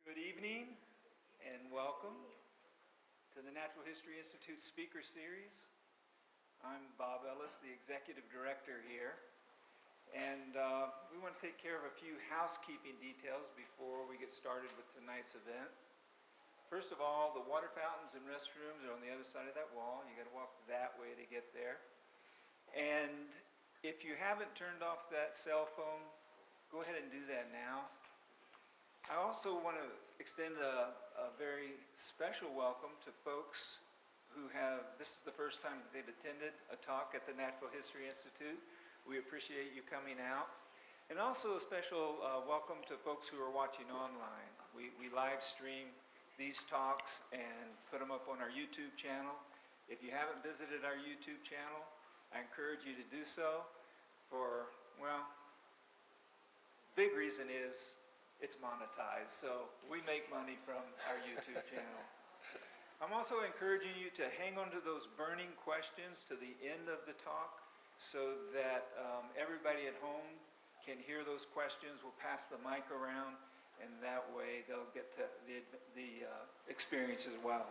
Good evening and welcome to the Natural History Institute Speaker Series. I'm Bob Ellis, the Executive Director here, and we want to take care of a few housekeeping details before we get started with tonight's event. First of all, the water fountains and restrooms are on the other side of that wall. You got to walk that way to get there. And if you haven't turned off that cell phone, go ahead and do that now. I also want to extend a very special welcome to folks who this is the first time that they've attended a talk at the Natural History Institute. We appreciate you coming out. And also a special welcome to folks who are watching online. We live stream these talks and put them up on our YouTube channel. If you haven't visited our YouTube channel, I encourage you to do so for, well, big reason is it's monetized, so we make money from our YouTube channel. I'm also encouraging you to hang on to those burning questions to the end of the talk so that everybody at home can hear those questions. We'll pass the mic around, and that way they'll get to the experience as well.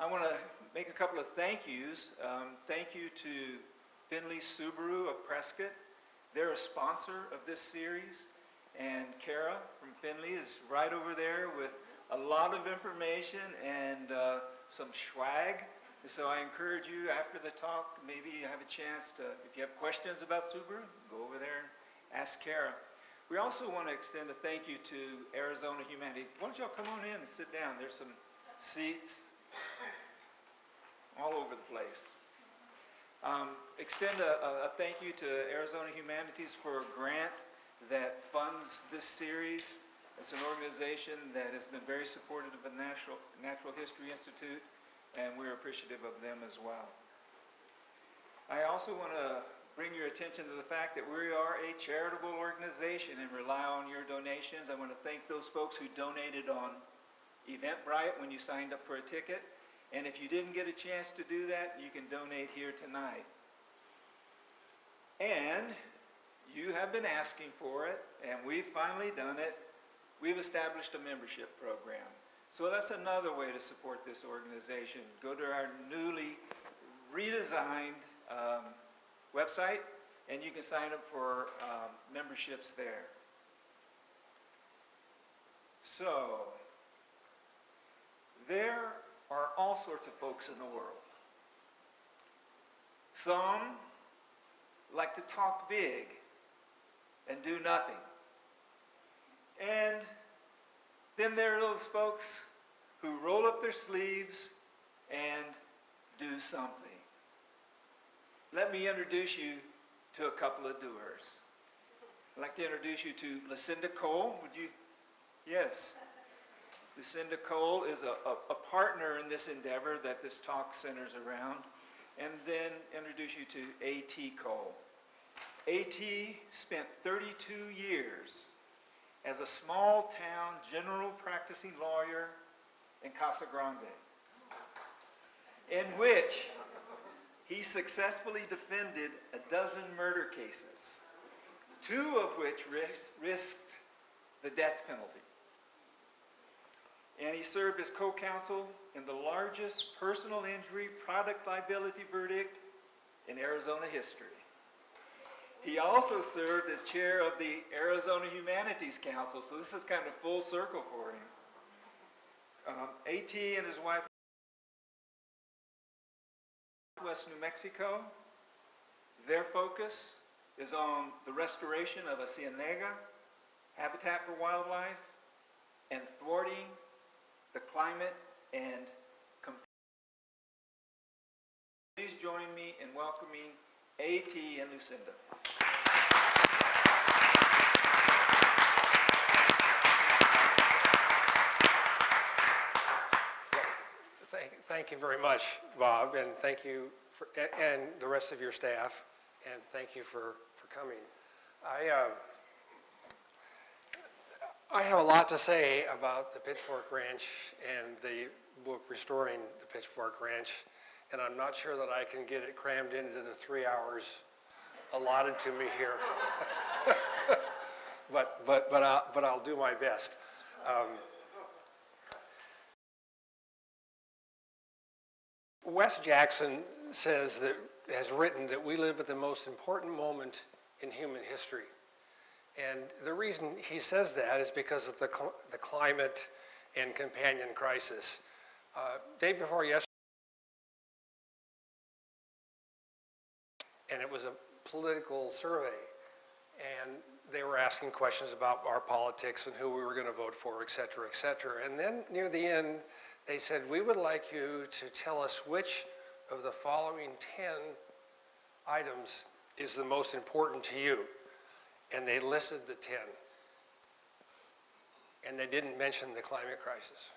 I want to make a couple of thank yous. Thank you to Finley Subaru of Prescott. They're a sponsor of this series. And Kara from Finley is right over there with a lot of information and some swag. So I encourage you after the talk, maybe you have a chance to, if you have questions about Subaru, go over there and ask Kara. We also want to extend a thank you to Arizona Humanity. Why don't y'all come on in and sit down? There's some seats all over the place. Extend a thank you to Arizona Humanities for a grant that funds this series. It's an organization that has been very supportive of the Natural History Institute, and we're appreciative of them as well. I also want to bring your attention to the fact that we are a charitable organization and rely on your donations. I want to thank those folks who donated on Eventbrite when you signed up for a ticket. And if you didn't get a chance to do that, you can donate here tonight. And you have been asking for it, and we've finally done it. We've established a membership program. So that's another way to support this organization. Go to our newly redesigned website, and you can sign up for memberships there. So, there are all sorts of folks in the world. Some like to talk big and do nothing. And then there are those folks who roll up their sleeves and do something. Let me introduce you to a couple of doers. I'd like to introduce you to Lucinda Cole. Would you? Yes. Lucinda Cole is a partner in this endeavor that this talk centers around. And then introduce you to A.T. Cole. A.T. spent 32 years as a small-town general practicing lawyer in Casa Grande, in which he successfully defended a dozen murder cases, 2 of which risked the death penalty. And he served as co-counsel in the largest personal injury product liability verdict in Arizona history. He also served as chair of the Arizona Humanities Council, so this is kind of full circle for him. A.T. and his wife West New Mexico. Their focus is on the restoration of a ciénaga, habitat for wildlife, and thwarting the climate and please join me in welcoming A.T. and Lucinda. Thank you very much, Bob, and thank you and the rest of your staff, and thank you for coming. I have a lot to say about the Pitchfork Ranch and the book Restoring the Pitchfork Ranch, and I'm not sure that I can get it crammed into the 3 hours allotted to me here, but I'll do my best. Wes Jackson has written that we live at the most important moment in human history. And the reason he says that is because of the climate and companion crisis. Day before yesterday, and it was a political survey, and they were asking questions about our politics and who we were going to vote for, et cetera, et cetera. And then near the end, they said, we would like you to tell us which of the following 10 items is the most important to you. And they listed the 10. And they didn't mention the climate crisis.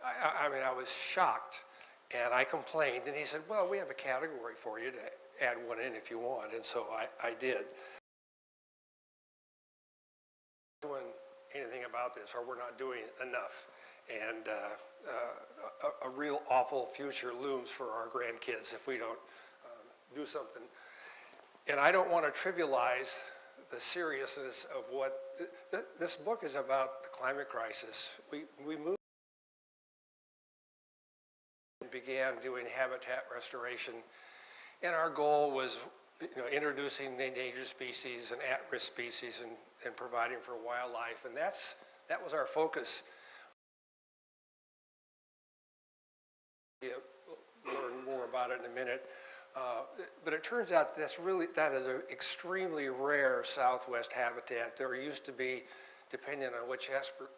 I mean, I was shocked. And I complained. And he said, well, we have a category for you to add one in if you want. And so I did. Doing anything about this, or we're not doing enough. And a real awful future looms for our grandkids if we don't do something. And I don't want to trivialize the seriousness of what this book is about. The climate crisis. We moved and began doing habitat restoration, and our goal was, introducing the endangered species and at-risk species and providing for wildlife, and that was our focus. We'll learn more about it in a minute. But it turns out that is an extremely rare Southwest habitat. There used to be, depending on which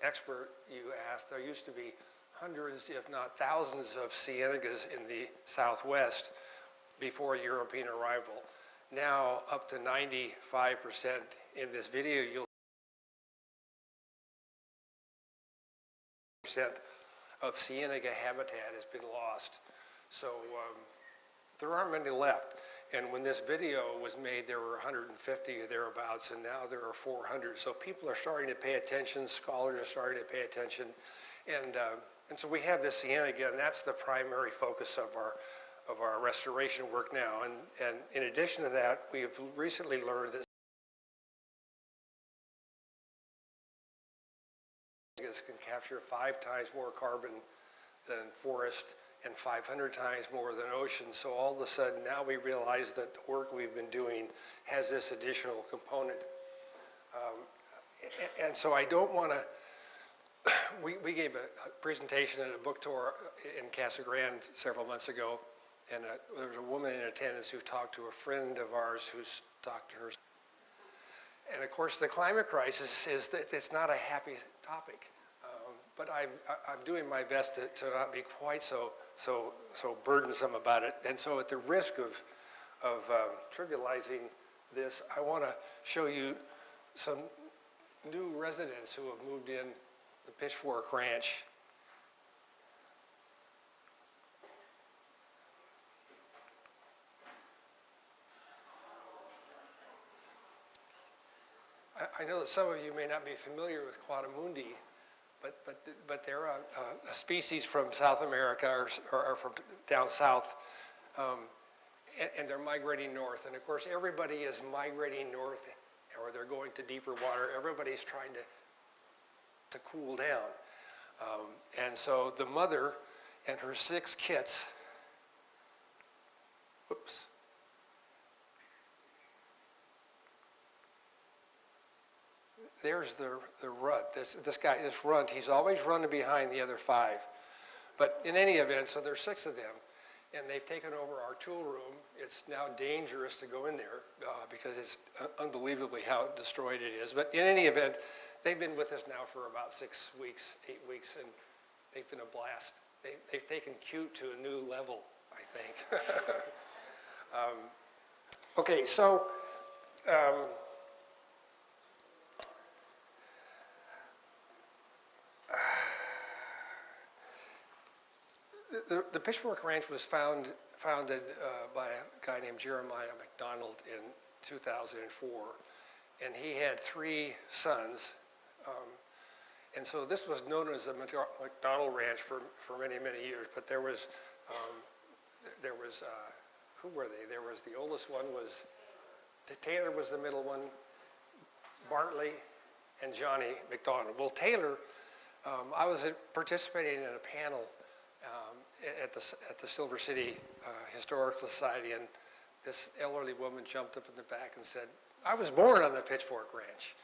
expert you ask, there used to be hundreds, if not thousands, of ciénagas in the Southwest before European arrival. Now, up to 95% in this video, you'll see of ciénaga habitat has been lost. So there aren't many left. And when this video was made, there were 150 or thereabouts, and now there are 400. So people are starting to pay attention, scholars are starting to pay attention. And so we have this ciénaga, and that's the primary focus of our restoration work now. And in addition to that, we have recently learned that ciénagas can capture 5 times more carbon than forest and 500 times more than ocean. So all of a sudden now we realize that the work we've been doing has this additional component. And so I don't want to, we gave a presentation at a book tour in Casa Grande several months ago, and there was a woman in attendance who talked to a friend of ours who's talked to her. And of course the climate crisis is that it's not a happy topic. But I'm doing my best to not be quite so burdensome about it. And so at the risk of trivializing this, I want to show you some new residents who have moved in the Pitchfork Ranch. I know that some of you may not be familiar with Quadamundi, but they're a species from South America or from down south, and they're migrating north. And of course, everybody is migrating north, or they're going to deeper water. Everybody's trying to cool down. And so the mother and her 6 kits, whoops. There's the runt. This runt, he's always running behind the other 5. But in any event, so there's 6 of them, and they've taken over our tool room. It's now dangerous to go in there because it's unbelievably how destroyed it is. But in any event, they've been with us now for about 6 weeks, 8 weeks, and they've been a blast. They've taken cute to a new level, I think. Okay, so the Pitchfork Ranch was founded by a guy named Jeremiah McDonald in 2004, and he had 3 sons. And so this was known as the McDonald Ranch for many, many years. But there was who were they? There was the oldest one was Taylor was the middle one, Bartley, and Johnny McDonald. Well, Taylor, I was participating in a panel at the Silver City Historical Society, and this elderly woman jumped up in the back and said, "I was born on the Pitchfork Ranch."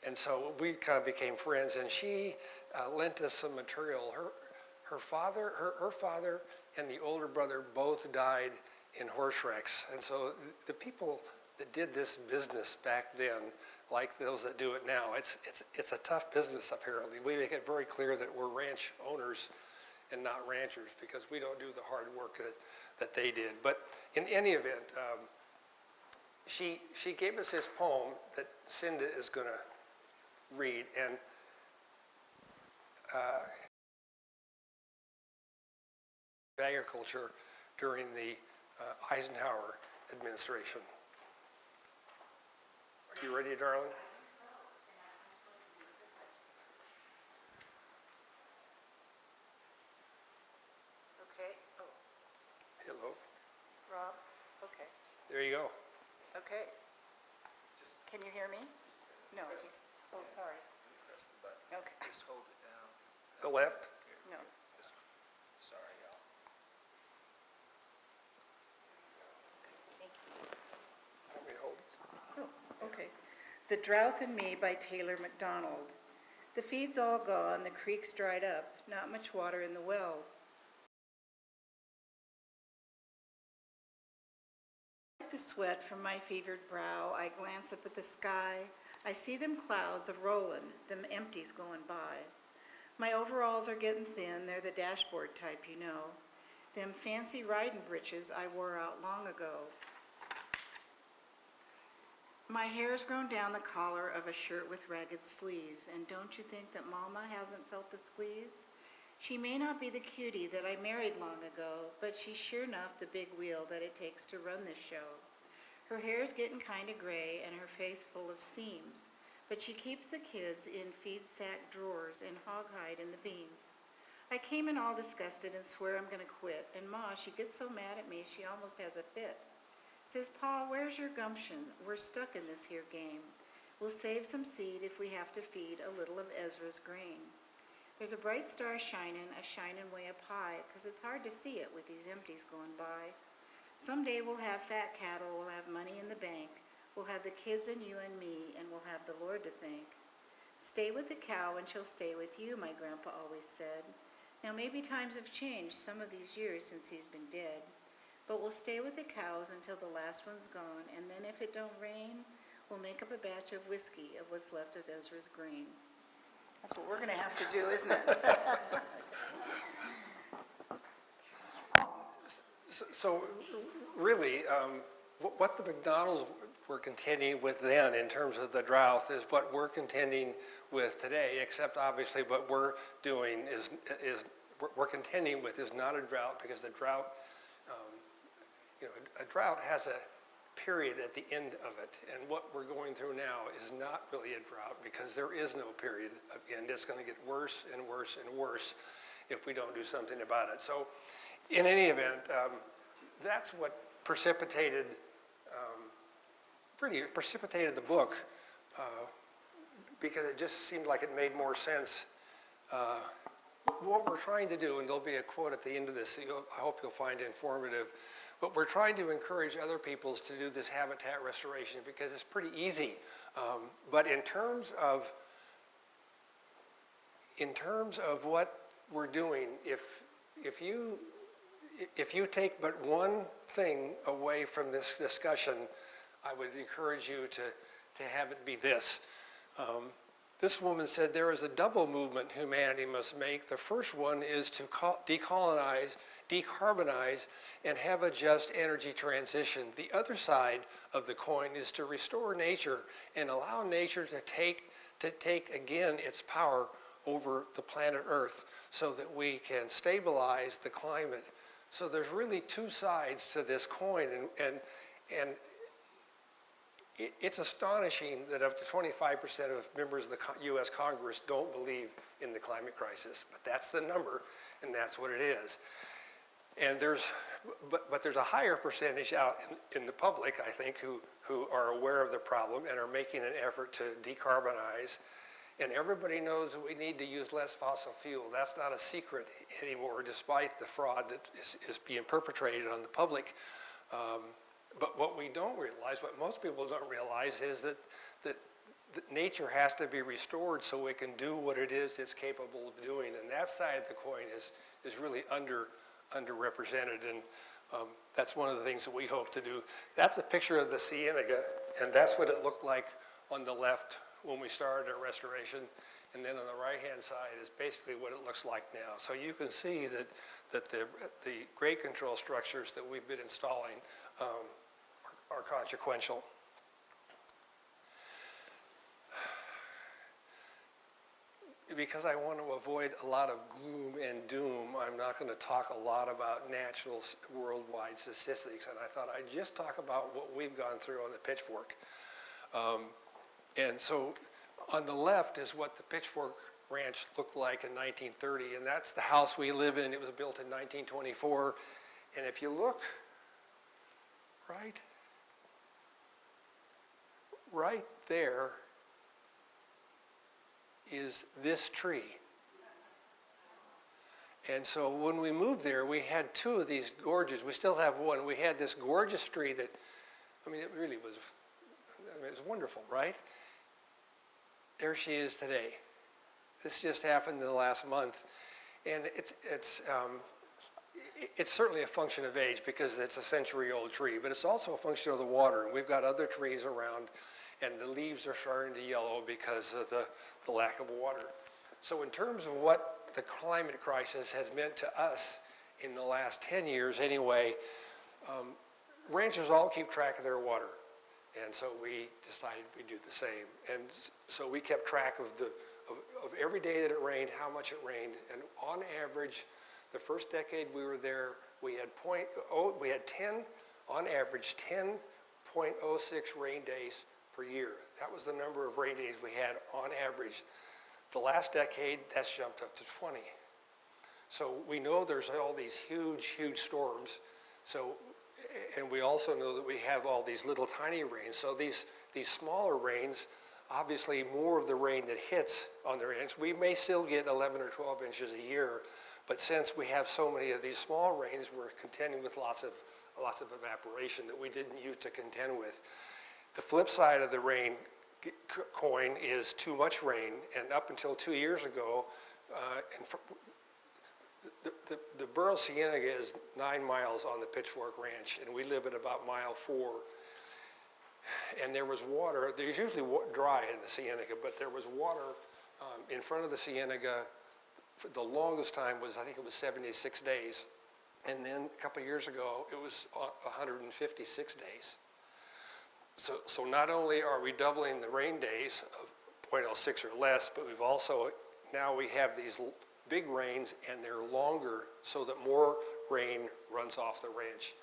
And so we kind of became friends, and she lent us some material. Her father and the older brother both died in horse wrecks. And so the people that did this business back then, like those that do it now, it's a tough business apparently. We make it very clear that we're ranch owners and not ranchers because we don't do the hard work that they did. But in any event, she gave us this poem that Cinda is going to read, and agriculture during the Eisenhower administration. Are you ready, darling? Okay. Oh, Hello. Rob. Okay. There you go. Okay. Can you hear me? No. Oh, sorry. Press the button. Okay. Just hold it down. The left. No. Sorry, y'all. Thank you. Let me hold. Oh, okay. The Drought and Me by Taylor MacDonald. The feed's all gone, the creek's dried up, not much water in the well. The sweat from my fevered brow, I glance up at the sky. I see them clouds a-rollin', them empties going by. My overalls are getting thin, they're the dashboard type, you know. Them fancy riding breeches I wore out long ago. My hair's grown down the collar of a shirt with ragged sleeves, and don't you think that Mama hasn't felt the squeeze? She may not be the cutie that I married long ago, but she's sure enough the big wheel that it takes to run this show. Her hair's getting kinda gray and her face full of seams, but she keeps the kids in feed sack drawers and hog hide in the beans. I came in all disgusted and swear I'm gonna quit, and Ma, she gets so mad at me she almost has a fit. Says, "Pa, where's your gumption? We're stuck in this here game. We'll save some seed if we have to feed a little of Ezra's grain. There's a bright star shining, a shining way up high, 'cause it's hard to see it with these empties going by. Someday we'll have fat cattle, we'll have money in the bank, we'll have the kids and you and me, and we'll have the Lord to thank. Stay with the cow and she'll stay with you," my grandpa always said. Now maybe times have changed some of these years since he's been dead, but we'll stay with the cows until the last one's gone, and then if it don't rain, we'll make up a batch of whiskey of what's left of Ezra's grain. That's what we're gonna have to do, isn't it? So really, what the McDonald's were contending with then in terms of the drought is what we're contending with today, except obviously what we're doing is we're contending with is not a drought, because the drought, a drought has a period at the end of it, and what we're going through now is not really a drought because there is no period of end. It's going to get worse and worse and worse if we don't do something about it. So in any event, that's what precipitated the book, because it just seemed like it made more sense. What we're trying to do, and there'll be a quote at the end of this, I hope you'll find informative, but we're trying to encourage other peoples to do this habitat restoration because it's pretty easy. But in terms of what we're doing, if you take but one thing away from this discussion, I would encourage you to have it be this. This woman said there is a double movement humanity must make. The first one is to decarbonize, and have a just energy transition. The other side of the coin is to restore nature and allow nature to take again its power over the planet Earth so that we can stabilize the climate. So there's really two sides to this coin, and it's astonishing that up to 25% of members of the U.S. Congress don't believe in the climate crisis, but that's the number, and that's what it is. And but there's a higher percentage out in the public, I think, who are aware of the problem and are making an effort to decarbonize. And everybody knows that we need to use less fossil fuel. That's not a secret anymore, despite the fraud that is being perpetrated on the public. But what we don't realize, what most people don't realize, is that nature has to be restored so it can do what it is it's capable of doing. And that side of the coin is really underrepresented. And that's one of the things that we hope to do. That's a picture of the ciénaga, and that's what it looked like on the left when we started our restoration. And then on the right-hand side is basically what it looks like now. So you can see that the grade control structures that we've been installing are consequential. Because I want to avoid a lot of gloom and doom, I'm not going to talk a lot about natural worldwide statistics, and I thought I'd just talk about what we've gone through on the Pitchfork. And so on the left is what the Pitchfork Ranch looked like in 1930, and that's the house we live in. It was built in 1924, and if you look right there is this tree. And so when we moved there, we had two of these gorges. We still have one. We had this gorgeous tree that, I mean, it really was, it was wonderful, right? There she is today. This just happened in the last month. And it's certainly a function of age because it's a century-old tree, but it's also a function of the water. We've got other trees around, and the leaves are starting to yellow because of the lack of water. So in terms of what the climate crisis has meant to us in the last 10 years anyway, ranchers all keep track of their water. And so we decided we'd do the same. And so we kept track of every day that it rained, how much it rained. And on average, the first decade we were there, we had 10, on average, 10.06 rain days per year. That was the number of rain days we had on average. The last decade, that's jumped up to 20. So we know there's all these huge storms. So, and we also know that we have all these little tiny rains. So these smaller rains, obviously more of the rain that hits on the ranch, we may still get 11 or 12 inches a year, but since we have so many of these small rains, we're contending with lots of evaporation that we didn't used to contend with. The flip side of the rain coin is too much rain, and up until 2 years ago, the Burro Ciénaga is 9 miles on the Pitchfork Ranch, and we live at about mile 4. And there was water. There's usually dry in the Ciénaga, but there was water in front of the Ciénaga. For the longest time was, I think it was 76 days. And then a couple of years ago, it was 156 days. So not only are we doubling the rain days of 0.06 or less, but we've also, now we have these big rains and they're longer so that more rain runs off the ranch.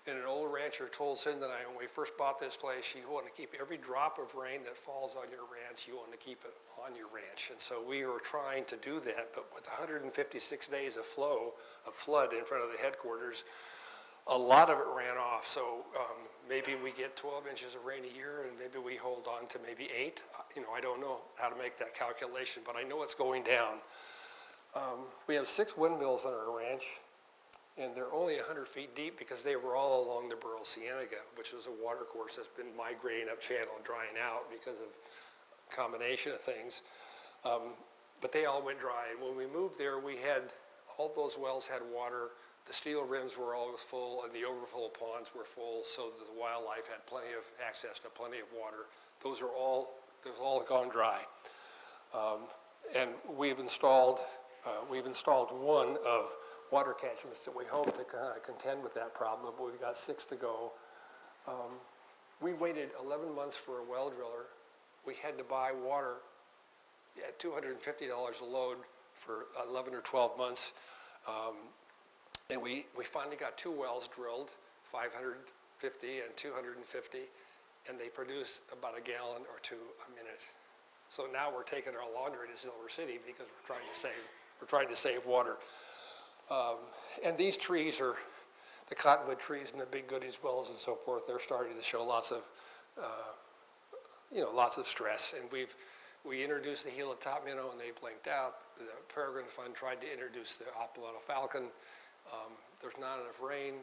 And an old rancher told Cinda and I when we first bought this place, you want to keep every drop of rain that falls on your ranch, you want to keep it on your ranch. And so we were trying to do that, but with 156 days of flood in front of the headquarters, a lot of it ran off. So maybe we get 12 inches of rain a year and maybe we hold on to maybe 8. You know, I don't know how to make that calculation, but I know it's going down. We have 6 windmills on our ranch, and they're only 100 feet deep because they were all along the Burro Ciénaga, which is a water course that's been migrating up channel and drying out because of a combination of things. But they all went dry, and when we moved there, we had, all those wells had water, the steel rims were always full, and the overflow ponds were full, so that the wildlife had plenty of access to plenty of water. Those all gone dry. And we've installed one of water catchments that we hope to kind of contend with that problem, but we've got 6 to go. We waited 11 months for a well driller. We had to buy water at $250 a load for 11 or 12 months. And we finally got 2 wells drilled, 550 and 250, and they produce about a gallon or 2 a minute. So now we're taking our laundry to Silver City because we're trying to save water. And these trees are, the cottonwood trees and the big goodies willows and so forth, they're starting to show lots of, lots of stress. And we introduced the Gila top minnow and they blinked out. The Peregrine Fund tried to introduce the opalotto falcon. There's not enough rain.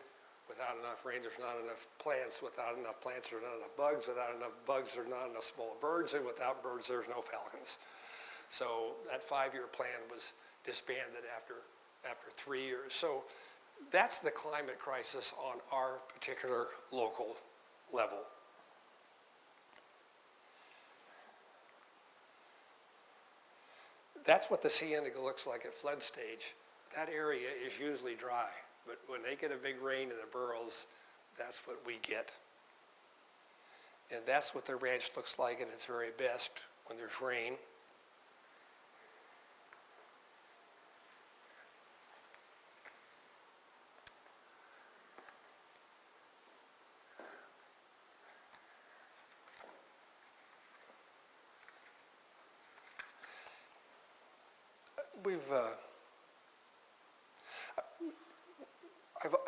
Without enough rain, there's not enough plants. Without enough plants, there's not enough bugs. Without enough bugs, there's not enough small birds. And without birds, there's no falcons. So that 5-year plan was disbanded after 3 years. So that's the climate crisis on our particular local level. That's what the ciénaga looks like at flood stage. That area is usually dry, but when they get a big rain in the burrows, that's what we get. And that's what the ranch looks like at its very best when there's rain.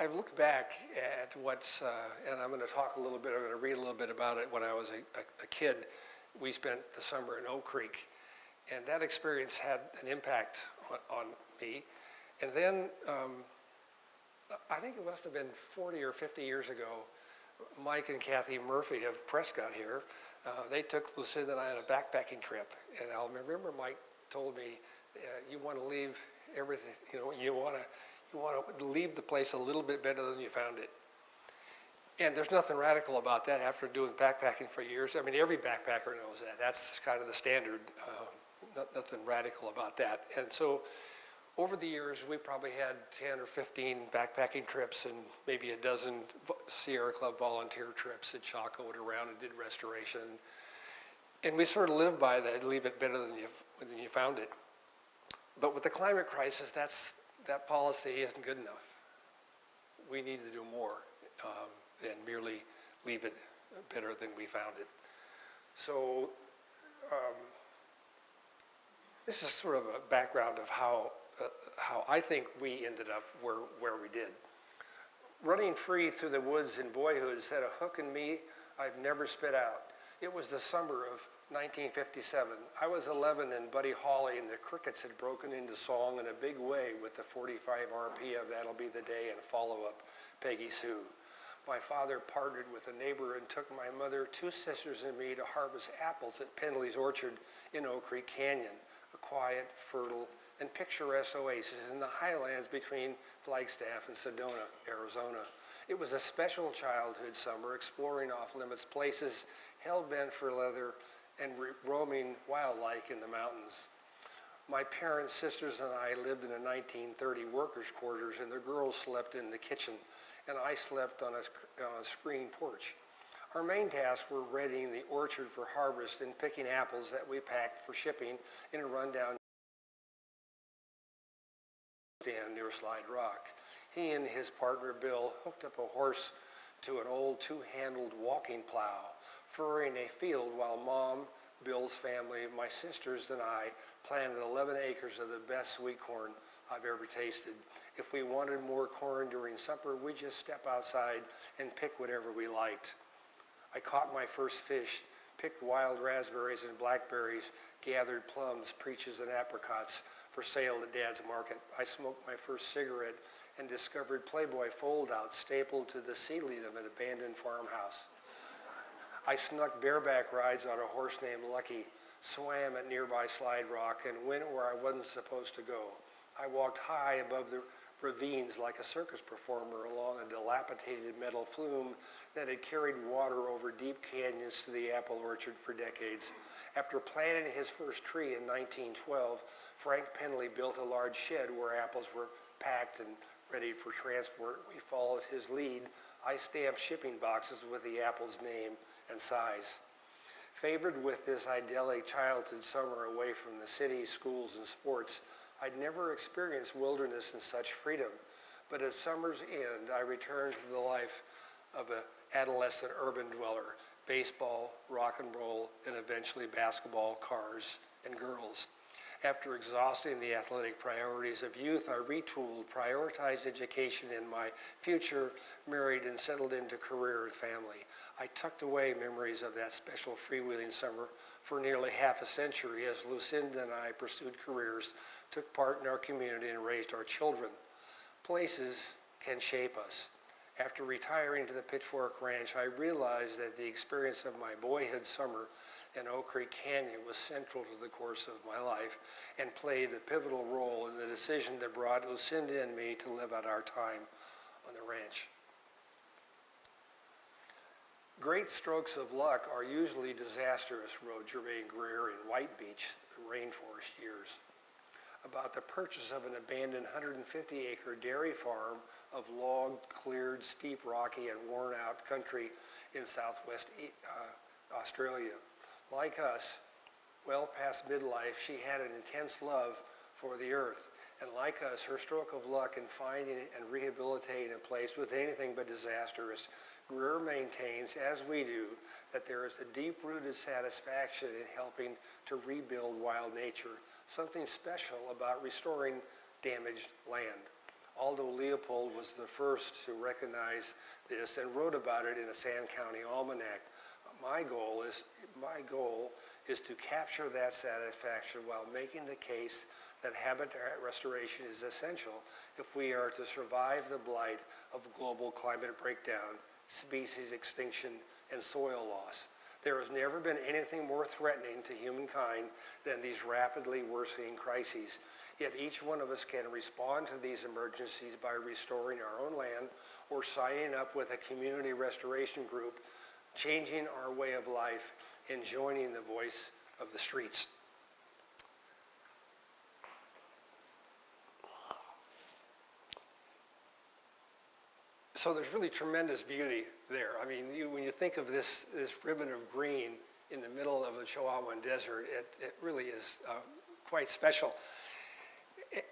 I've looked back at what's, and I'm going to talk a little bit, I'm going to read a little bit about it. When I was a kid, we spent the summer in Oak Creek, and that experience had an impact on me. And then, I think it must have been 40 or 50 years ago, Mike and Kathy Murphy of Prescott here, they took Lucinda and I on a backpacking trip. And I'll remember Mike told me, you want to leave everything, you want to leave the place a little bit better than you found it. And there's nothing radical about that after doing backpacking for years. I mean, every backpacker knows that. That's kind of the standard, nothing radical about that. And so over the years, we probably had 10 or 15 backpacking trips and maybe a dozen Sierra Club volunteer trips that Chaco went around and did restoration. And we sort of lived by that, leave it better than you found it. But with the climate crisis, that policy isn't good enough. We need to do more than merely leave it better than we found it. So this is sort of a background of how I think we ended up where we did. Running free through the woods in boyhood set a hook in me I've never spit out. It was the summer of 1957. I was 11 and Buddy Holly and the Crickets had broken into song in a big way with the 45 RP of That'll Be the Day and follow-up Peggy Sue. My father partnered with a neighbor and took my mother, 2 sisters, and me to harvest apples at Pendley's Orchard in Oak Creek Canyon, a quiet, fertile, and picturesque oasis in the highlands between Flagstaff and Sedona, Arizona. It was a special childhood summer, exploring off-limits places, hell-bent for leather, and roaming wild-like in the mountains. My parents, sisters, and I lived in a 1930 workers' quarters, and the girls slept in the kitchen, and I slept on a screen porch. Our main tasks were readying the orchard for harvest and picking apples that we packed for shipping in a rundown stand near Slide Rock. He and his partner Bill hooked up a horse to an old 2-handled walking plow, furrowing a field while Mom, Bill's family, my sisters, and I planted 11 acres of the best sweet corn I've ever tasted. If we wanted more corn during supper, we'd just step outside and pick whatever we liked. I caught my first fish, picked wild raspberries and blackberries, gathered plums, peaches, and apricots for sale at Dad's market. I smoked my first cigarette and discovered Playboy fold-outs stapled to the ceiling of an abandoned farmhouse. I snuck bareback rides on a horse named Lucky, swam at nearby Slide Rock, and went where I wasn't supposed to go. I walked high above the ravines like a circus performer along a dilapidated metal flume that had carried water over deep canyons to the apple orchard for decades. After planting his first tree in 1912, Frank Penley built a large shed where apples were packed and ready for transport. We followed his lead. I stamped shipping boxes with the apple's name and size. Favored with this idyllic childhood summer away from the city, schools, and sports, I'd never experienced wilderness in such freedom. But at summer's end, I returned to the life of an adolescent urban dweller, baseball, rock and roll, and eventually basketball, cars, and girls. After exhausting the athletic priorities of youth, I retooled, prioritized education in my future, married and settled into career and family. I tucked away memories of that special freewheeling summer for nearly half a century as Lucinda and I pursued careers, took part in our community, and raised our children. Places can shape us. After retiring to the Pitchfork Ranch, I realized that the experience of my boyhood summer in Oak Creek Canyon was central to the course of my life and played a pivotal role in the decision that brought Lucinda and me to live out our time on the ranch. Great strokes of luck are usually disastrous, wrote Germaine Greer in White Beach, the rainforest years, about the purchase of an abandoned 150-acre dairy farm of log-cleared, steep, rocky, and worn-out country in southwest Australia. Like us, well past midlife, she had an intense love for the earth. And like us, her stroke of luck in finding and rehabilitating a place was anything but disastrous. Greer maintains, as we do, that there is a deep-rooted satisfaction in helping to rebuild wild nature, something special about restoring damaged land. Aldo Leopold was the first to recognize this and wrote about it in a Sand County Almanac. My goal is to capture that satisfaction while making the case that habitat restoration is essential if we are to survive the blight of global climate breakdown, species extinction, and soil loss. There has never been anything more threatening to humankind than these rapidly worsening crises. Yet each one of us can respond to these emergencies by restoring our own land or signing up with a community restoration group, changing our way of life, and joining the voice of the streets. So there's really tremendous beauty there. I mean, when you think of this ribbon of green in the middle of the Chihuahuan Desert, it really is quite special.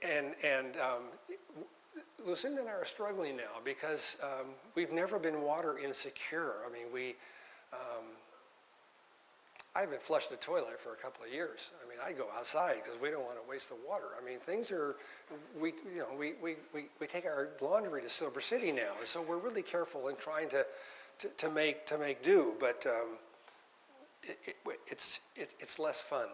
And Lucinda and I are struggling now because we've never been water insecure. I mean, I haven't flushed the toilet for a couple of years. I mean, I go outside because we don't want to waste the water. I mean, things are, we take our laundry to Silver City now, and so we're really careful in trying to make do. But it's less fun.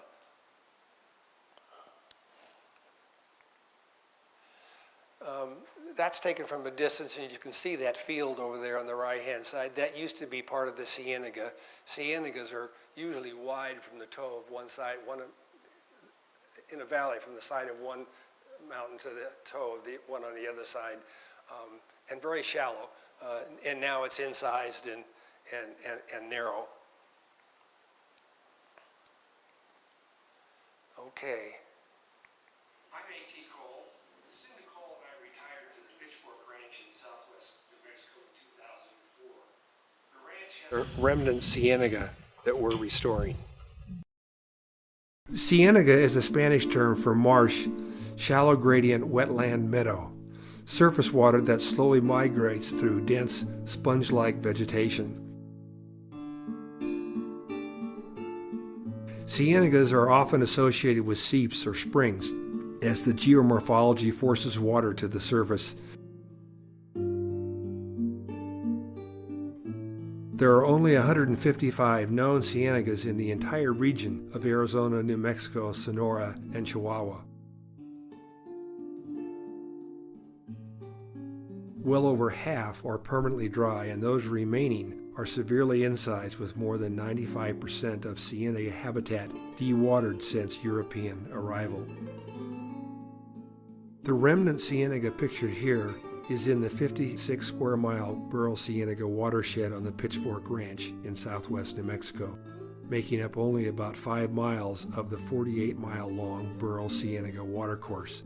That's taken from a distance, and you can see that field over there on the right-hand side. That used to be part of the ciénaga. Ciénagas are usually wide from the toe of one side, in a valley from the side of one mountain to the toe of the one on the other side, and very shallow. And now it's incised and narrow. Okay. I'm A.T. Cole. Lucinda Cole and I retired to the Pitchfork Ranch in southwest New Mexico in 2004. The ranch has a remnant ciénaga that we're restoring. Ciénaga is a Spanish term for marsh, shallow gradient wetland meadow, surface water that slowly migrates through dense sponge-like vegetation. Ciénagas are often associated with seeps or springs, as the geomorphology forces water to the surface. There are only 155 known ciénagas in the entire region of Arizona, New Mexico, Sonora, and Chihuahua. Well over half are permanently dry, and those remaining are severely incised, with more than 95% of ciénaga habitat dewatered since European arrival. The remnant ciénaga pictured here is in the 56 square mile Burl Ciénaga watershed on the Pitchfork Ranch in southwest New Mexico, making up only about 5 miles of the 48-mile long Burl Ciénaga watercourse.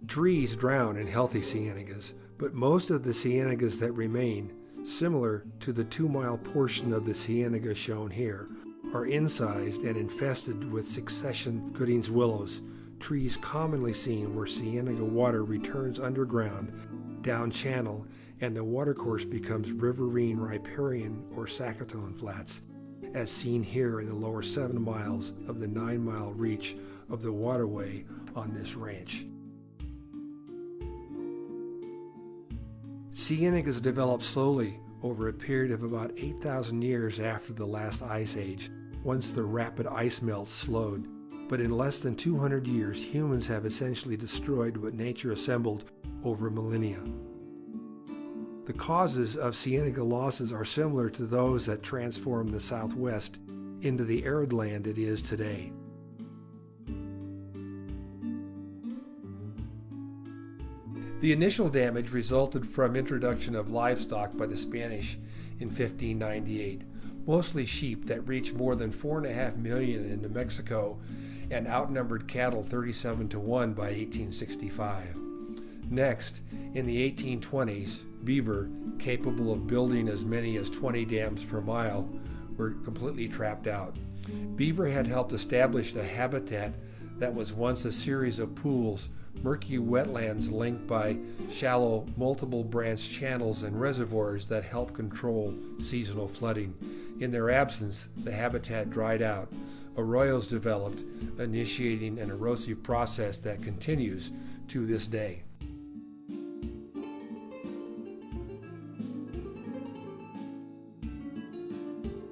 Trees drown in healthy ciénagas, but most of the ciénagas that remain, similar to the 2-mile portion of the ciénaga shown here, are incised and infested with succession Gooding's willows, trees commonly seen where ciénaga water returns underground, down channel, and the watercourse becomes riverine riparian or saccatone flats, as seen here in the lower 7 miles of the 9-mile reach of the waterway on this ranch. Ciénagas developed slowly over a period of about 8,000 years after the last ice age, once the rapid ice melt slowed. But in less than 200 years, humans have essentially destroyed what nature assembled over millennia. The causes of ciénaga losses are similar to those that transformed the Southwest into the arid land it is today. The initial damage resulted from introduction of livestock by the Spanish in 1598, mostly sheep that reached more than 4.5 million in New Mexico and outnumbered cattle 37-1 by 1865. Next, in the 1820s, beaver, capable of building as many as 20 dams per mile, were completely trapped out. Beaver had helped establish the habitat that was once a series of pools, murky wetlands linked by shallow, multiple branch channels and reservoirs that help control seasonal flooding. In their absence, the habitat dried out. Arroyos developed, initiating an erosive process that continues to this day.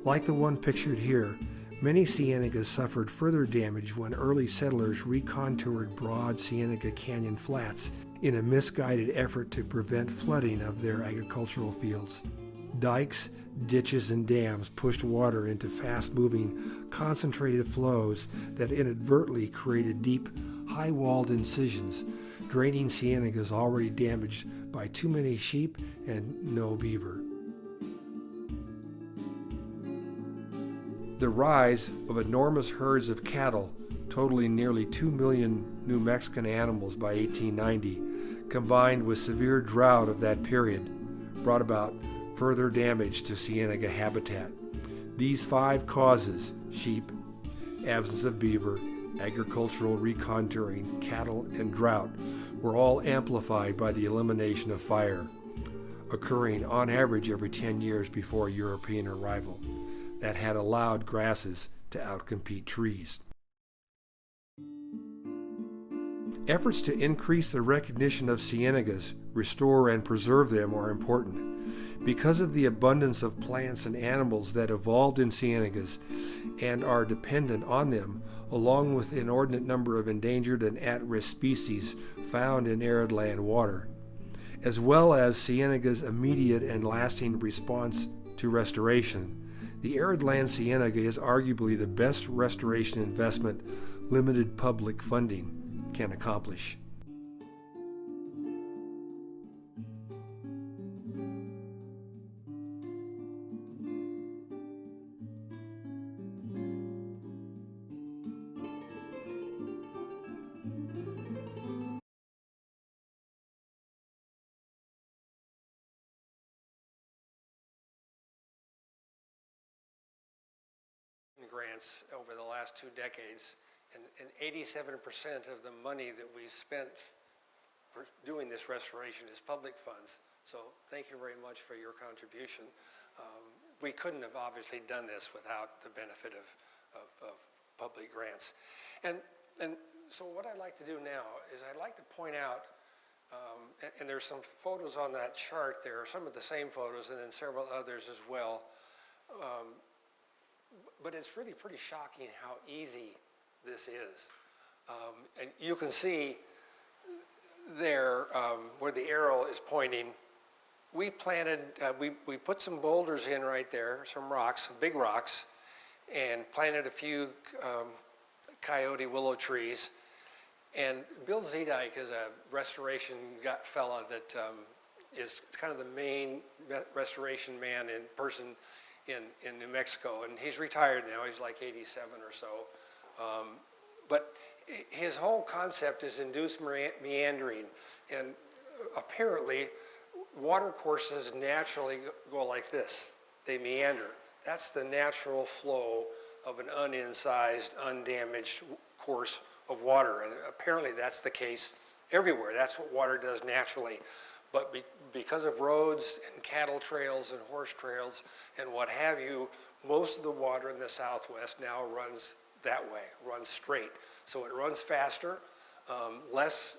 Like the one pictured here, many ciénagas suffered further damage when early settlers recontoured broad Ciénaga Canyon flats in a misguided effort to prevent flooding of their agricultural fields. Dikes, ditches, and dams pushed water into fast-moving, concentrated flows that inadvertently created deep, high-walled incisions, draining ciénagas already damaged by too many sheep and no beaver. The rise of enormous herds of cattle, totaling nearly 2 million New Mexican animals by 1890, combined with severe drought of that period, brought about further damage to ciénaga habitat. These 5 causes, sheep, absence of beaver, agricultural recontouring, cattle, and drought, were all amplified by the elimination of fire, occurring on average every 10 years before European arrival, that had allowed grasses to outcompete trees. Efforts to increase the recognition of ciénagas, restore and preserve them are important. Because of the abundance of plants and animals that evolved in ciénagas and are dependent on them, along with an inordinate number of endangered and at-risk species found in arid land water, as well as ciénaga's immediate and lasting response to restoration, the arid land ciénaga is arguably the best restoration investment limited public funding can accomplish. Grants over the last 2 decades, and 87% of the money that we've spent for doing this restoration is public funds. So thank you very much for your contribution. We couldn't have obviously done this without the benefit of public grants. And so what I'd like to do now is I'd like to point out, and there's some photos on that chart there, some of the same photos and then several others as well. But it's really pretty shocking how easy this is. And you can see there where the arrow is pointing, we planted, we put some boulders in right there, some rocks, some big rocks, and planted a few coyote willow trees. And Bill Zedike is a restoration fella that is kind of the main restoration man in person in New Mexico, and he's retired now. He's like 87 or so. But his whole concept is induced meandering, and apparently water courses naturally go like this. They meander. That's the natural flow of an unincised, undamaged course of water, and apparently that's the case everywhere. That's what water does naturally. But because of roads and cattle trails and horse trails and what have you, most of the water in the southwest now runs that way, runs straight. So it runs faster, less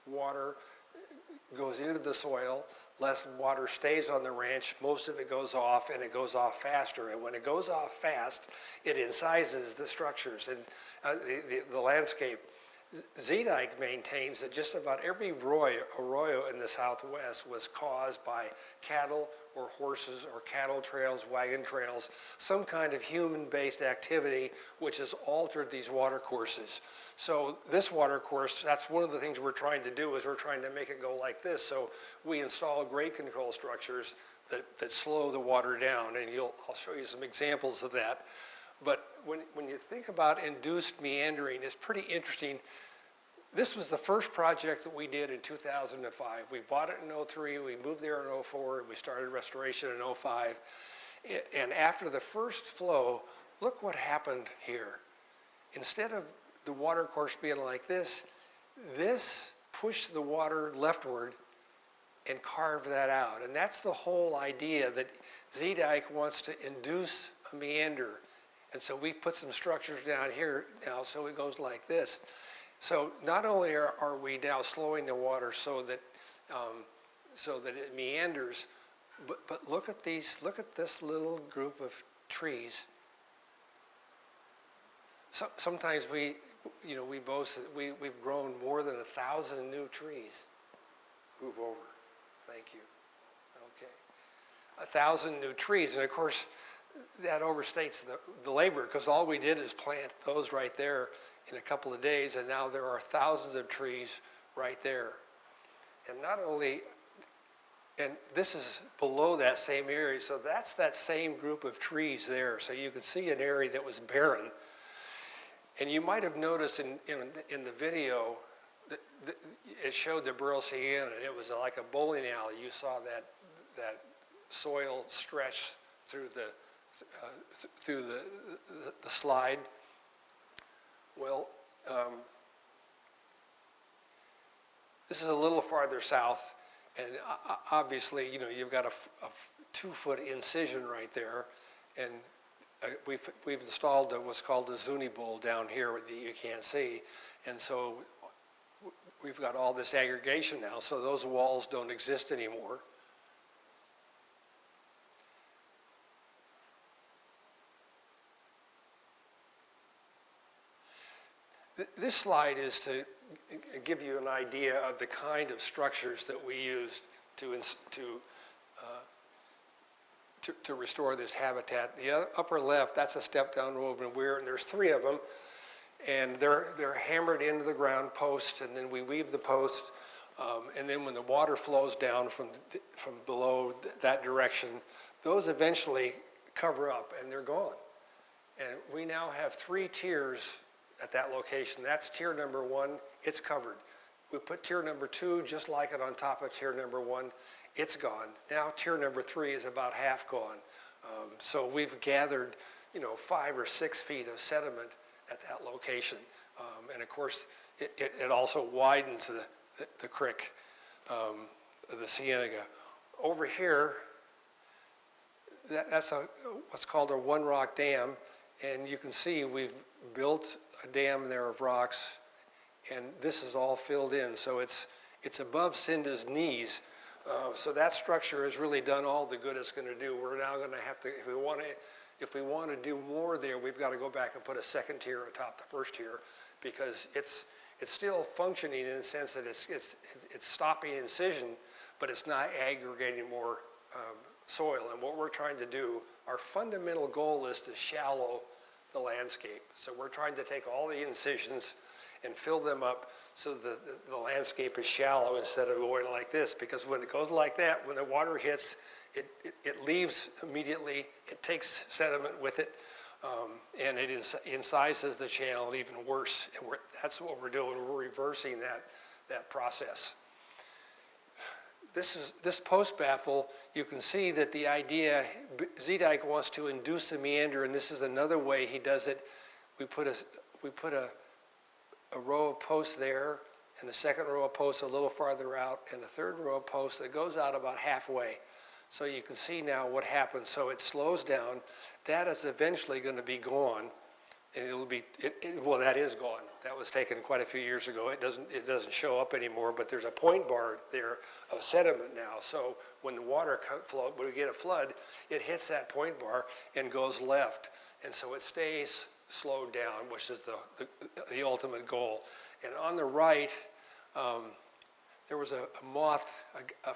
water goes into the soil, less water stays on the ranch, most of it goes off, and it goes off faster. And when it goes off fast, it incises the structures and the landscape. Zeedyke maintains that just about every arroyo in the southwest was caused by cattle or horses or cattle trails, wagon trails, some kind of human-based activity which has altered these water courses. So this water course, that's one of the things we're trying to do, is we're trying to make it go like this. So we install grade control structures that slow the water down, and I'll show you some examples of that. But when you think about induced meandering, it's pretty interesting. This was the first project that we did in 2005. We bought it in 03, we moved there in 04, and we started restoration in 05. And after the first flow, look what happened here. Instead of the water course being like this pushed the water leftward and carved that out. And that's the whole idea, that Zeedyke wants to induce a meander. And so we put some structures down here now, so it goes like this. So not only are we now slowing the water so that it meanders, but look at this little group of trees. So, sometimes we boast that we've grown more than 1,000 new trees. Move over, thank you. Okay, 1,000 new trees, and of course, that overstates the labor, because all we did is plant those right there in a couple of days, and now there are thousands of trees right there. And not only, and this is below that same area, so that's that same group of trees there. So you can see an area that was barren. And you might have noticed in the video, that it showed the Burl Sienna, and it was like a bowling alley. You saw that soil stretch through the slide. Well, this is a little farther south, and obviously, you've got a 2-foot incision right there, and we've installed what's called a Zuni bowl down here that you can't see, and so we've got all this aggregation now, so those walls don't exist anymore. This slide is to give you an idea of the kind of structures that we used to restore this habitat. The upper left, that's a step-down woven weir, and there's 3 of them, and they're hammered into the ground post, and then we weave the post, and then when the water flows down from below that direction, those eventually cover up and they're gone. And we now have 3 tiers at that location. That's tier number 1, it's covered. We put tier number 2 just like it on top of tier number 1, it's gone. Now tier number 3 is about half gone. So we've gathered 5 or 6 feet of sediment at that location. And of course, it also widens the creek, the ciénaga. Over here, that's what's called a one-rock dam, and you can see we've built a dam there of rocks, and this is all filled in, so it's above Cinda's knees. So that structure has really done all the good it's going to do. We're now going to have to, if we want to do more there, we've got to go back and put a 2nd tier atop the 1st tier, because it's still functioning in the sense that it's stopping incision, but it's not aggregating more soil. And what we're trying to do, our fundamental goal is to shallow the landscape. So we're trying to take all the incisions and fill them up so the landscape is shallow instead of going like this, because when it goes like that, when the water hits, it leaves immediately, it takes sediment with it, and it incises the channel even worse. And that's what we're doing, we're reversing that process. This post baffle, you can see that the idea, Zeedyke wants to induce a meander, and this is another way he does it. We put a row of posts there, and the second row of posts a little farther out, and the third row of posts that goes out about halfway. So you can see now what happens. So it slows down. That is eventually going to be gone, and it'll be, well, that is gone. That was taken quite a few years ago. It doesn't show up anymore, but there's a point bar there of sediment now. So when the water when we get a flood, it hits that point bar and goes left. And so it stays slowed down, which is the ultimate goal. And on the right, there was a moth, a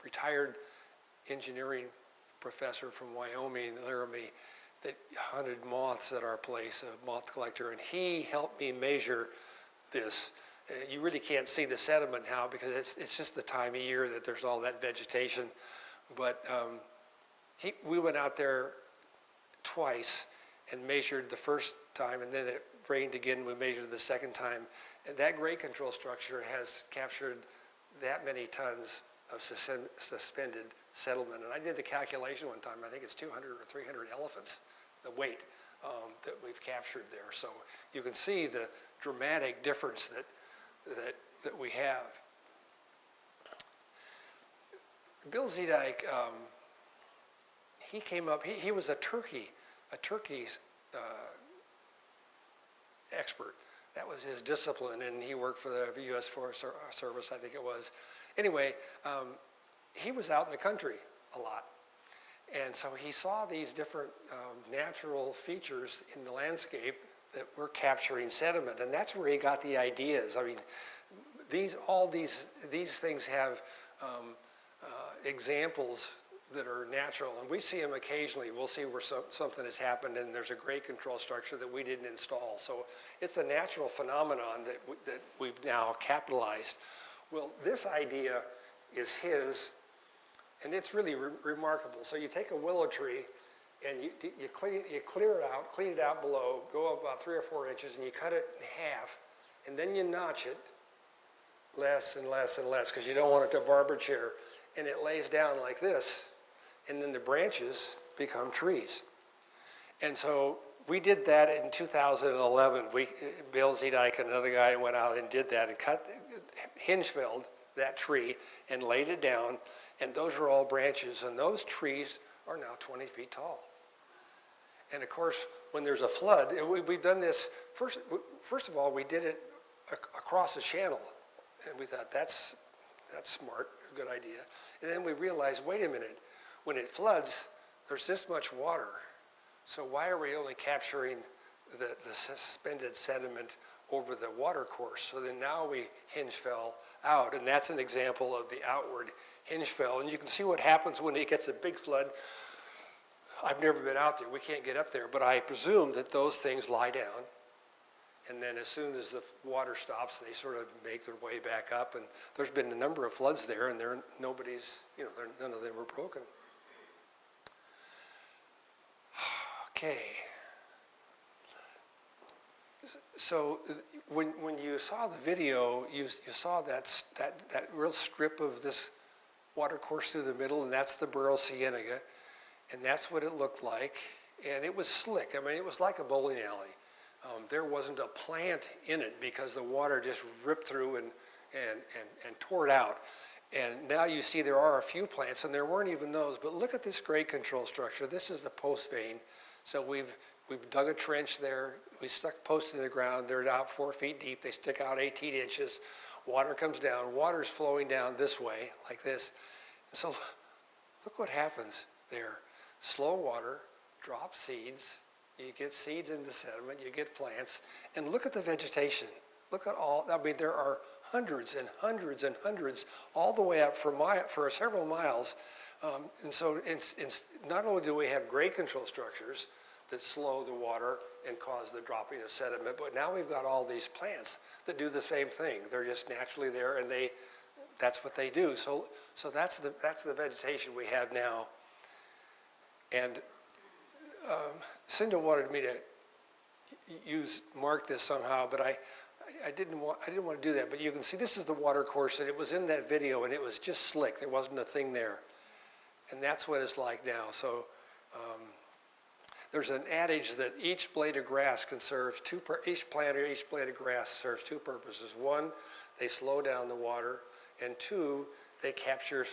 retired engineering professor from Wyoming, Laramie, that hunted moths at our place, a moth collector, and he helped me measure this. You really can't see the sediment now because it's just the time of year that there's all that vegetation. But we went out there twice and measured the first time, and then it rained again, we measured the second time. And that grade control structure has captured that many tons of suspended settlement. And I did the calculation one time, I think it's 200 or 300 elephants, the weight that we've captured there. So you can see the dramatic difference that we have. Bill Zedike, he came up, he was a turkey expert. That was his discipline, and he worked for the U.S. Forest Service, I think it was. Anyway, he was out in the country a lot. And so he saw these different natural features in the landscape that were capturing sediment, and that's where he got the ideas. I mean, all these things have examples that are natural, and we see them occasionally. We'll see where something has happened and there's a grade control structure that we didn't install. So it's a natural phenomenon that we've now capitalized. Well, this idea is his, and it's really remarkable. So you take a willow tree and you clean it out below, go up about 3 or 4 inches, and you cut it in half, and then you notch it less and less and less because you don't want it to barber chair, and it lays down like this, and then the branches become trees. And so we did that in 2011. Bill Zedike and another guy went out and did that and hinge-felled that tree and laid it down, and those are all branches, and those trees are now 20 feet tall. And of course, when there's a flood, we've done this, first of all, we did it across a channel, and we thought that's smart, a good idea. And then we realized, wait a minute, when it floods, there's this much water, so why are we only capturing the suspended sediment over the water course? So then now we hinge fell out, and that's an example of the outward hinge fell. And you can see what happens when it gets a big flood. I've never been out there, we can't get up there, but I presume that those things lie down, and then as soon as the water stops, they sort of make their way back up. And there's been a number of floods there, and none of them were broken. Okay. So when you saw the video, you saw that real strip of this water course through the middle, and that's the Burro Ciénaga, and that's what it looked like. And it was slick. I mean, it was like a bowling alley. There wasn't a plant in it because the water just ripped through and tore it out. And now you see there are a few plants, and there weren't even those. But look at this grade control structure. This is the post vein. So we've dug a trench there. We stuck posts in the ground. They're out 4 feet deep. They stick out 18 inches. Water comes down. Water's flowing down this way, like this. So look what happens there. Slow water, drop seeds. You get seeds in the sediment. You get plants. And look at the vegetation. Look at all. I mean, there are hundreds and hundreds and hundreds all the way up for several miles. And so it's not only do we have grade control structures that slow the water and cause the dropping of sediment, but now we've got all these plants that do the same thing. They're just naturally there, and that's what they do. So that's the vegetation we have now. And Cinda wanted me to mark this somehow, but I didn't want to do that. But you can see this is the water course, and it was in that video, and it was just slick. There wasn't a thing there. And that's what it's like now. So there's an adage that each blade of grass can serve each plant or each blade of grass serves two purposes. One, they slow down the water, and 2, they capture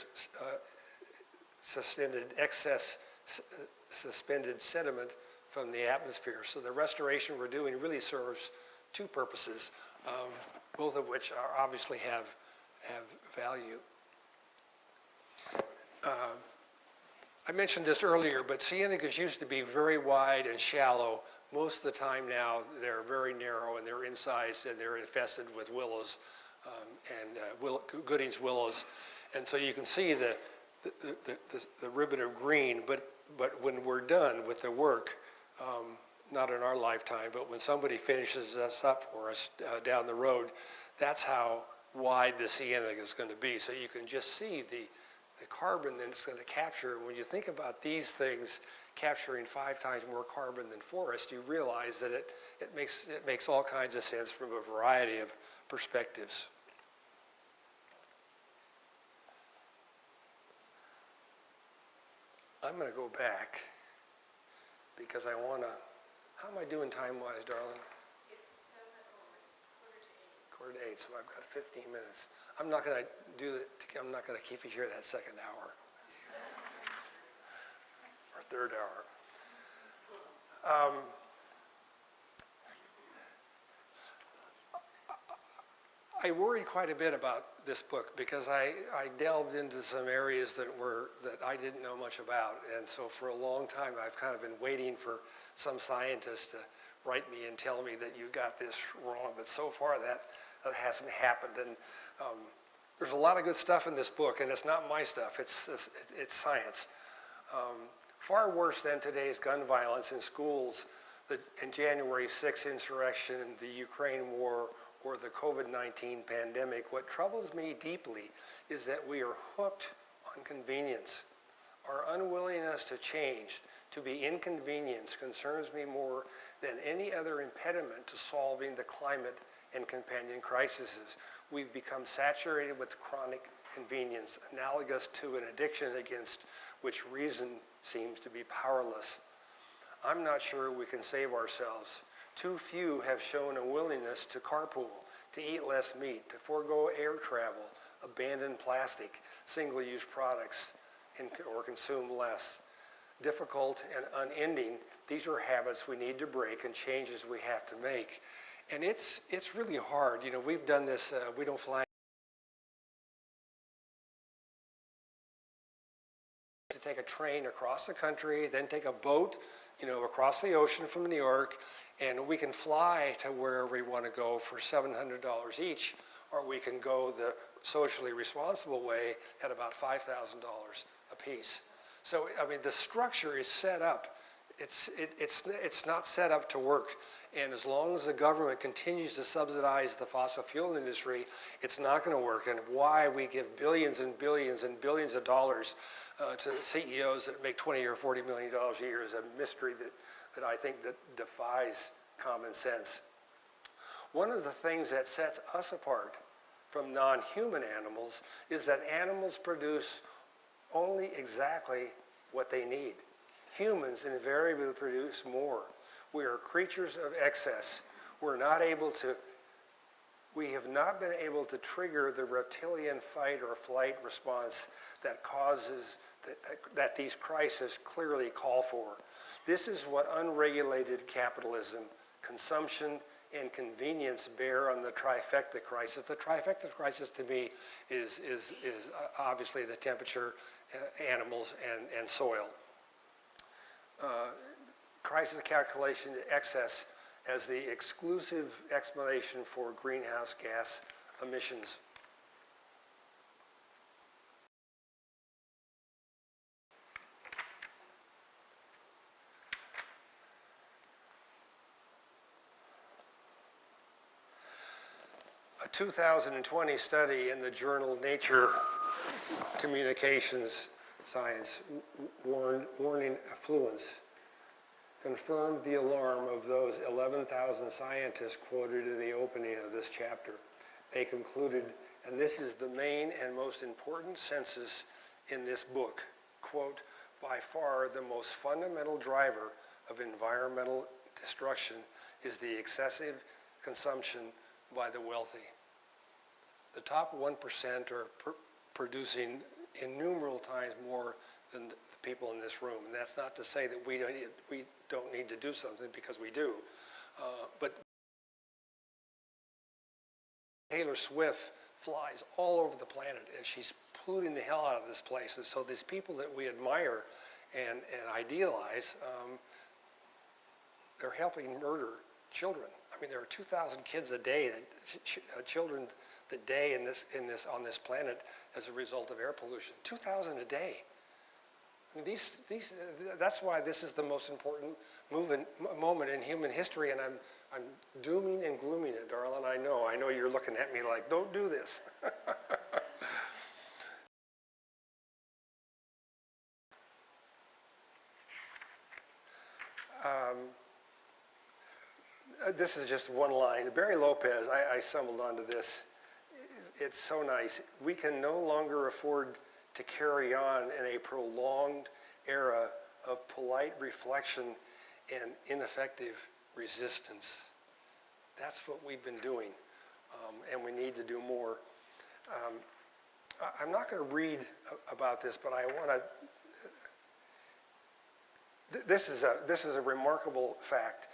suspended sediment from the atmosphere. So the restoration we're doing really serves 2 purposes, both of which are obviously have value. I mentioned this earlier, but ciénagas used to be very wide and shallow. Most of the time now, they're very narrow and they're incised and they're infested with willows and Gooding's willows. And so you can see the ribbon of green, but when we're done with the work, not in our lifetime, but when somebody finishes this up for us down the road, that's how wide the ciénaga is going to be. So you can just see the carbon that it's going to capture. When you think about these things capturing 5 times more carbon than forest, you realize that it makes all kinds of sense from a variety of perspectives. I'm going to go back because I want to. How am I doing time-wise, darling? It's 7, it's Quarter to 8, so I've got 15 minutes. I'm not going to I'm not going to keep you here that second hour or third hour. I worried quite a bit about this book because I delved into some areas that I didn't know much about, and so for a long time I've kind of been waiting for some scientist to write me and tell me that you got this wrong, but so far that hasn't happened. And there's a lot of good stuff in this book, and it's not my stuff, it's science. Far worse than today's gun violence in schools, in January 6th insurrection, the Ukraine war, or the COVID-19 pandemic, what troubles me deeply is that we are hooked on convenience. Our unwillingness to change, to be inconvenienced, concerns me more than any other impediment to solving the climate and companion crises. We've become saturated with chronic convenience, analogous to an addiction against which reason seems to be powerless. I'm not sure we can save ourselves. Too few have shown a willingness to carpool, to eat less meat, to forego air travel, abandon plastic, single-use products, or consume less. Difficult and unending, these are habits we need to break and changes we have to make. And it's really hard. You know, we've done this, we don't fly to take a train across the country, then take a boat, across the ocean from New York, and we can fly to wherever we want to go for $700 each, or we can go the socially responsible way at about $5,000 a piece. So, I mean, the structure is set up. It's not set up to work. And as long as the government continues to subsidize the fossil fuel industry, it's not going to work. And why we give billions and billions and billions of dollars to CEOs that make $20 or $40 million a year is a mystery that I think that defies common sense. One of the things that sets us apart from non-human animals is that animals produce only exactly what they need. Humans invariably produce more. We are creatures of excess. We have not been able to trigger the reptilian fight or flight response that these crises clearly call for. This is what unregulated capitalism, consumption, and convenience bear on the trifecta crisis. The trifecta crisis to me is obviously the temperature, animals, and soil. Crisis calculation excess as the exclusive explanation for greenhouse gas emissions. A 2020 study in the journal Nature Communications Science warning affluence confirmed the alarm of those 11,000 scientists quoted in the opening of this chapter. They concluded, and this is the main and most important census in this book, quote, by far the most fundamental driver of environmental destruction is the excessive consumption by the wealthy. The top 1% are producing innumerable times more than the people in this room. And that's not to say that we don't need to do something, because we do. But Taylor Swift flies all over the planet, and she's polluting the hell out of this place. And so these people that we admire and idealize, they're helping murder children. I mean, there are 2,000 kids a day, children that die on this planet as a result of air pollution. 2,000 a day. I mean, that's why this is the most important moment in human history, and I'm dooming and glooming it, darling. I know you're looking at me like, don't do this. This is just one line. Barry Lopez, I stumbled onto this. It's so nice. We can no longer afford to carry on in a prolonged era of polite reflection and ineffective resistance. That's what we've been doing, and we need to do more. I'm not going to read about this, but I want to. This is a remarkable fact.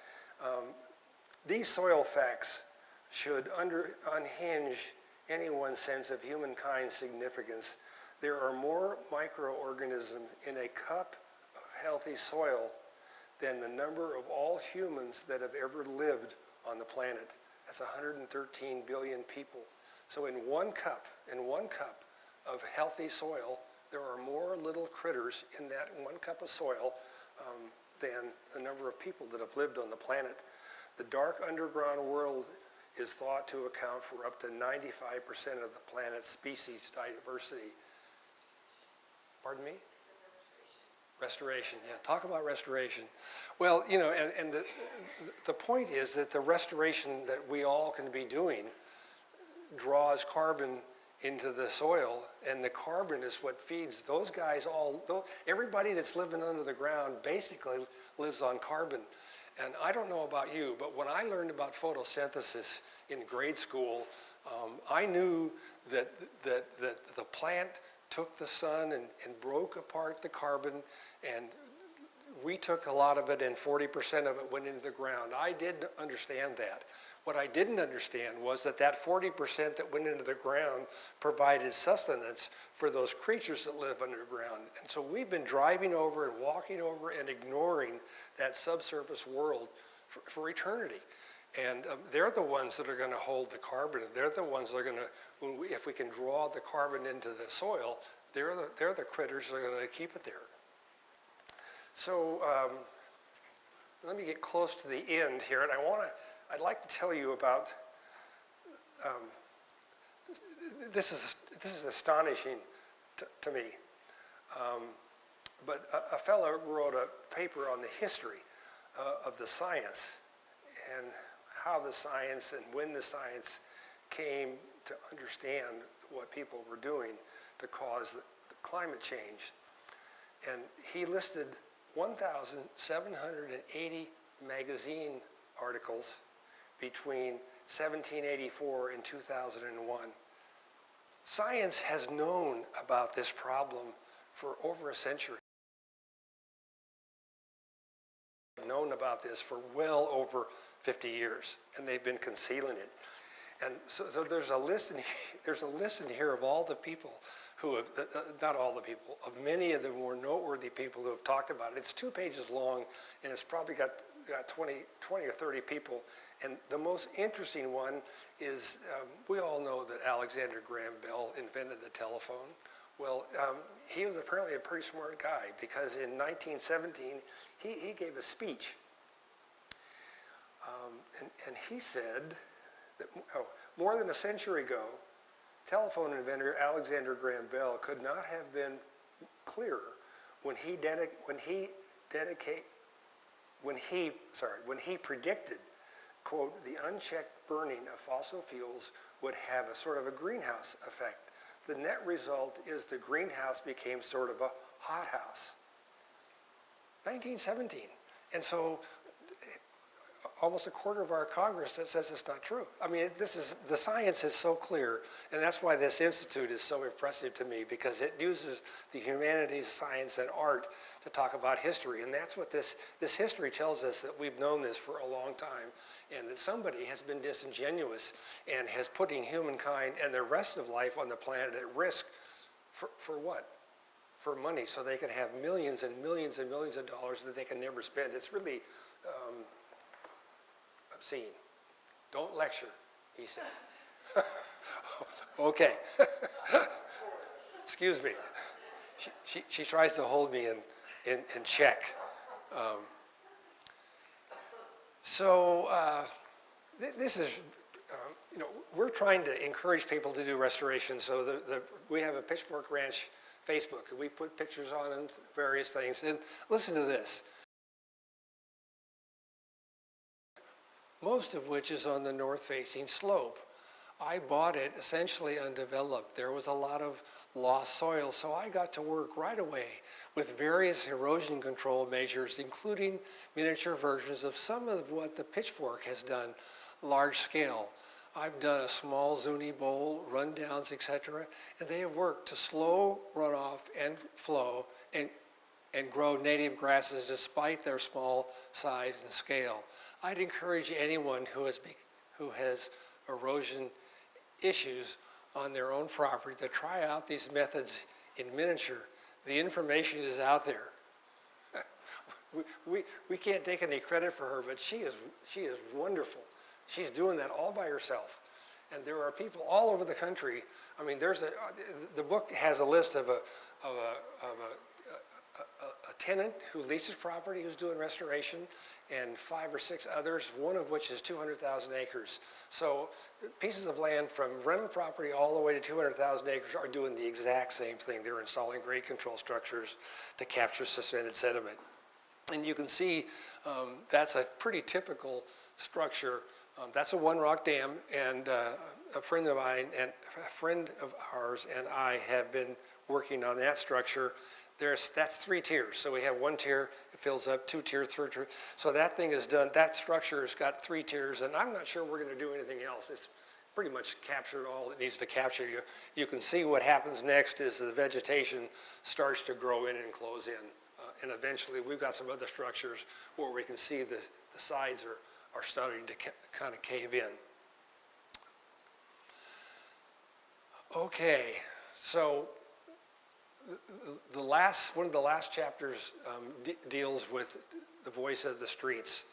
These soil facts should unhinge anyone's sense of humankind's significance. There are more microorganisms in a cup of healthy soil than the number of all humans that have ever lived on the planet. That's 113 billion people. So in one cup of healthy soil, there are more little critters in that one cup of soil than the number of people that have lived on the planet. The dark underground world is thought to account for up to 95% of the planet's species diversity. Pardon me? Restoration, yeah. Talk about restoration. Well, you know, and the point is that the restoration that we all can be doing draws carbon into the soil, and the carbon is what feeds those guys everybody that's living under the ground basically lives on carbon. And I don't know about you, but when I learned about photosynthesis in grade school, I knew that the plant took the sun and broke apart the carbon, and we took a lot of it, and 40% of it went into the ground. I did understand that. What I didn't understand was that 40% that went into the ground provided sustenance for those creatures that live underground. And so we've been driving over and walking over and ignoring that subsurface world for eternity. And they're the ones that are going to hold the carbon. They're the ones that are going to, if we can draw the carbon into the soil, they're the critters that are going to keep it there. So let me get close to the end here, and I'd like to tell you about, this is astonishing to me, but a fellow wrote a paper on the history of the science and how the science and when the science came to understand what people were doing to cause the climate change. And he listed 1,780 magazine articles between 1784 and 2001. Science has known about this problem for over a century. Known about this for well over 50 years, and they've been concealing it. And so there's a list in here of all the people who have, not all the people, of many of the more noteworthy people who have talked about it. It's 2 pages long, and it's probably got 20 or 30 people. And the most interesting one is, we all know that Alexander Graham Bell invented the telephone. Well, he was apparently a pretty smart guy, because in 1917, he gave a speech. And he said that more than a century ago, telephone inventor Alexander Graham Bell could not have been clearer when he predicted, quote, the unchecked burning of fossil fuels would have a sort of a greenhouse effect. The net result is the greenhouse became sort of a hothouse. 1917. And so almost a quarter of our Congress that says it's not true. I mean, the science is so clear, and that's why this institute is so impressive to me, because it uses the humanities, science, and art to talk about history. And that's what this history tells us, that we've known this for a long time, and that somebody has been disingenuous and has putting humankind and the rest of life on the planet at risk for what? For money, so they can have millions and millions and millions of dollars that they can never spend. It's really obscene. Don't lecture, he said. Okay. Excuse me. She tries to hold me in check. This is, we're trying to encourage people to do restoration. So we have a Pitchfork Ranch Facebook, and we put pictures on and various things. And listen to this. Most of which is on the north-facing slope. I bought it essentially undeveloped. There was a lot of lost soil, so I got to work right away with various erosion control measures, including miniature versions of some of what the Pitchfork has done, large scale. I've done a small Zuni bowl, rundowns, etc., and they have worked to slow runoff and flow and grow native grasses despite their small size and scale. I'd encourage anyone who has erosion issues on their own property to try out these methods in miniature. The information is out there. We can't take any credit for her, but she is wonderful. She's doing that all by herself. And there are people all over the country. I mean, the book has a list of a tenant who leases property who's doing restoration, and 5 or 6 others, one of which is 200,000 acres. So pieces of land from rental property all the way to 200,000 acres are doing the exact same thing. They're installing grade control structures to capture suspended sediment. And you can see that's a pretty typical structure. That's a one-rock dam, and a friend of ours and I have been working on that structure. That's 3 tiers. So we have 1 tier, it fills up, 2 tiers, 3 tiers. So that thing is done. That structure has got 3 tiers, and I'm not sure we're going to do anything else. It's pretty much captured all it needs to capture. You can see what happens next is the vegetation starts to grow in and close in. And eventually we've got some other structures where we can see the sides are starting to kind of cave in. Okay, so one of the last chapters deals with the voice of the streets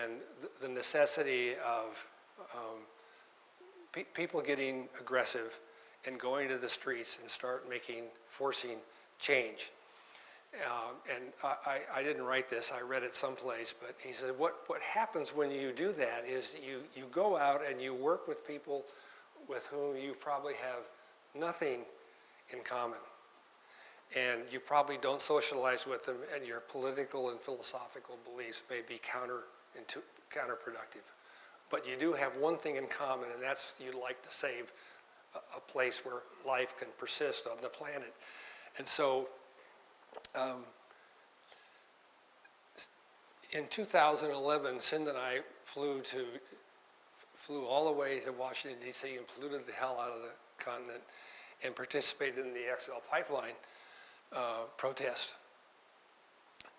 and the necessity of people getting aggressive and going to the streets and start forcing change. And I didn't write this, I read it someplace, but he said what happens when you do that is you go out and you work with people with whom you probably have nothing in common. And you probably don't socialize with them, and your political and philosophical beliefs may be counterproductive. But you do have one thing in common, and that's you'd like to save a place where life can persist on the planet. And so in 2011, Cinda and I flew all the way to Washington, D.C. and polluted the hell out of the continent and participated in the XL pipeline protest.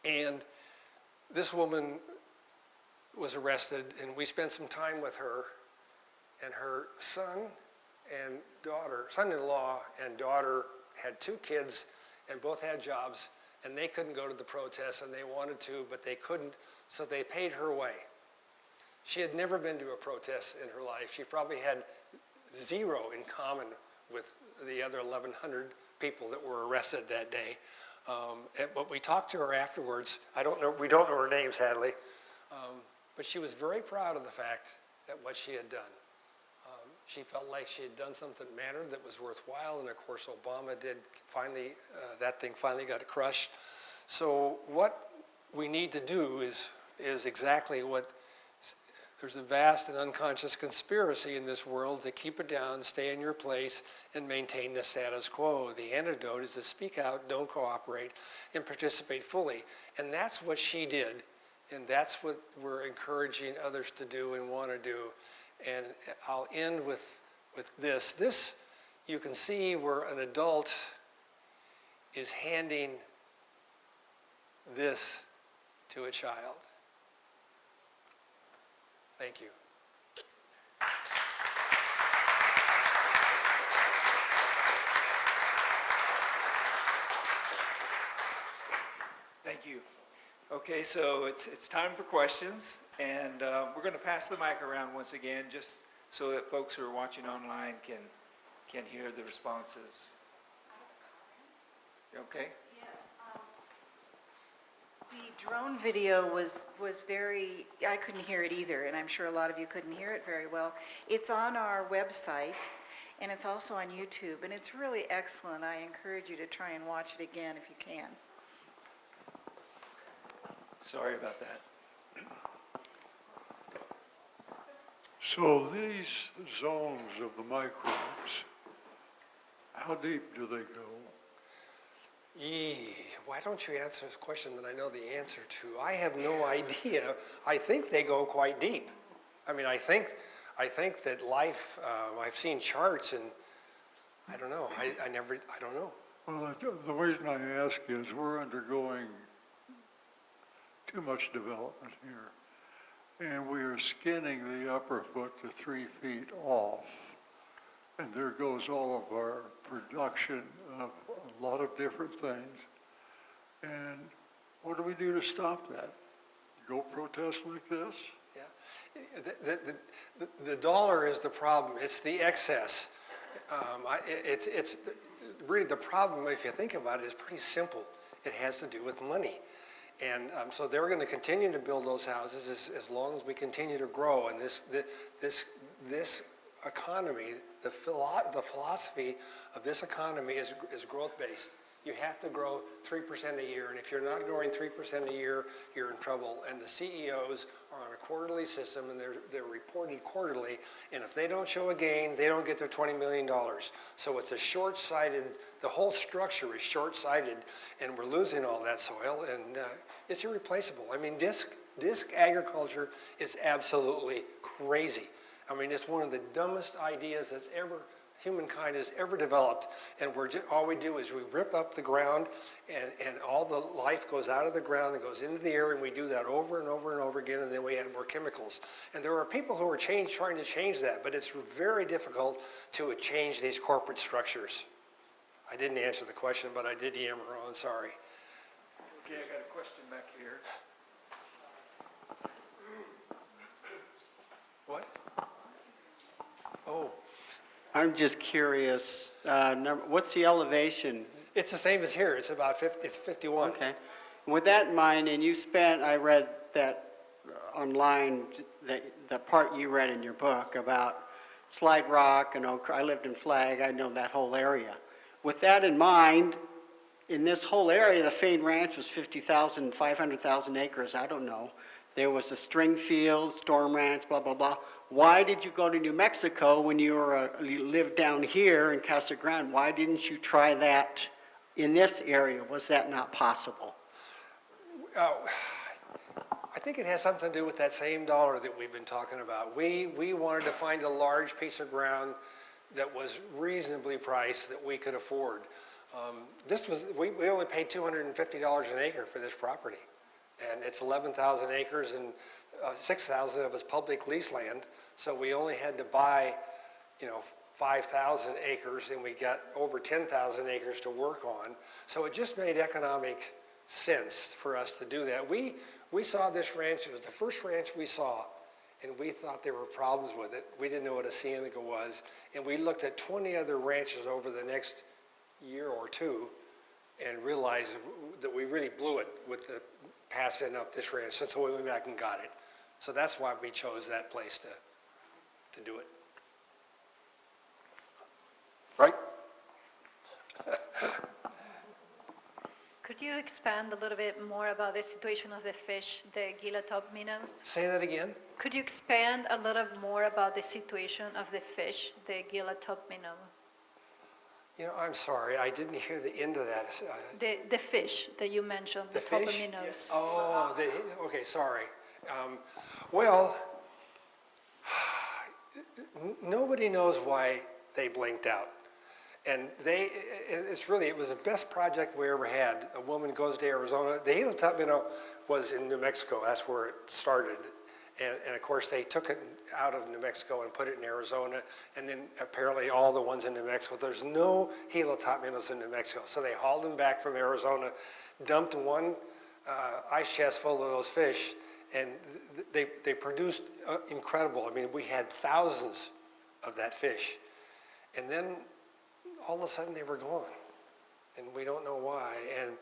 And this woman was arrested, and we spent some time with her, and her son-in-law and daughter had 2 kids and both had jobs, and they couldn't go to the protests, and they wanted to, but they couldn't, so they paid her way. She had never been to a protest in her life. She probably had 0 in common with the other 1,100 people that were arrested that day. But we talked to her afterwards. We don't know her name, sadly. But she was very proud of the fact that what she had done. She felt like she had done something that mattered, that was worthwhile, and of course Obama did finally, that thing finally got crushed. So what we need to do is exactly what, there's a vast and unconscious conspiracy in this world to keep it down, stay in your place, and maintain the status quo. The antidote is to speak out, don't cooperate, and participate fully. And that's what she did, And that's what we're encouraging others to do and want to do. And I'll end with this. This, you can see where an adult is handing this to a child. Thank you. Thank you. Okay, so it's time for questions, and we're going to pass the mic around once again, just so that folks who are watching online can hear the responses. Okay. Yes. The drone video was very, I couldn't hear it either, and I'm sure a lot of you couldn't hear it very well. It's on our website, and it's also on YouTube, and it's really excellent. I encourage you to try and watch it again if you can. Sorry about that. So these zones of the microbes, how deep do they go? Why don't you answer this question that I know the answer to? I have no idea. I think they go quite deep. I mean, I think that life, I've seen charts and I don't know. I don't know. Well, the reason I ask is we're undergoing too much development here. And we are skinning the upper foot to 3 feet off. And there goes all of our production of a lot of different things. And what do we do to stop that? Go protest like this? Yeah. The dollar is the problem. It's the excess. It's really the problem, if you think about it, is pretty simple. It has to do with money. And so they're going to continue to build those houses as long as we continue to grow. And this economy, the philosophy of this economy is growth-based. You have to grow 3% a year, and if you're not growing 3% a year, you're in trouble. And the CEOs are on a quarterly system, and they're reported quarterly, and if they don't show a gain, they don't get their $20 million. So it's a short-sighted, the whole structure is short-sighted, and we're losing all that soil, and it's irreplaceable. I mean, disc agriculture is absolutely crazy. I mean, it's one of the dumbest ideas that's humankind has ever developed, and all we do is we rip up the ground, and all the life goes out of the ground and goes into the air, and we do that over and over and over again, and then we add more chemicals. And there are people who are trying to change that, but it's very difficult to change these corporate structures. I didn't answer the question, but I did yammer on, sorry. Okay, I got a question back here. What? Oh. I'm just curious, what's the elevation? It's the same as here. It's about 50, it's 51. Okay. With that in mind, and I read that online, the part you read in your book about Slide Rock and I lived in Flag, I know that whole area. With that in mind, in this whole area, the Fane Ranch was 50,000, 500,000 acres, I don't know. There was the Stringfield, Storm Ranch, blah, blah, blah. Why did you go to New Mexico when you lived down here in Casa Grande? Why didn't you try that in this area? Was that not possible? I think it has something to do with that same dollar that we've been talking about. We wanted to find a large piece of ground that was reasonably priced that we could afford. We only paid $250 an acre for this property. And it's 11,000 acres and 6,000 of it's public lease land. So we only had to buy, 5,000 acres, and we got over 10,000 acres to work on. So it just made economic sense for us to do that. We saw this ranch. It was the first ranch we saw, and we thought there were problems with it. We didn't know what a ciénaga was. And we looked at 20 other ranches over the next year or two and realized that we really blew it with the passing up this ranch. So we went back and got it. So that's why we chose that place to do it. Right? Could you expand a little bit more about the situation of the fish, the gila top minnows? Say that again. Could you expand a little more about the situation of the fish, the gila top minnow? You know, I'm sorry, I didn't hear the end of that. The fish that you mentioned, the fish? topominos. Oh, okay, sorry. Well, nobody knows why they blinked out. And it was the best project we ever had. A woman goes to Arizona. The Gila top minnow was in New Mexico. That's where it started. And of course, they took it out of New Mexico and put it in Arizona. And then apparently all the ones in New Mexico. There's no Gila top minnows in New Mexico. So they hauled them back from Arizona, dumped one ice chest full of those fish, and they produced incredible. I mean, we had thousands of that fish. And then all of a sudden they were gone, and we don't know why. And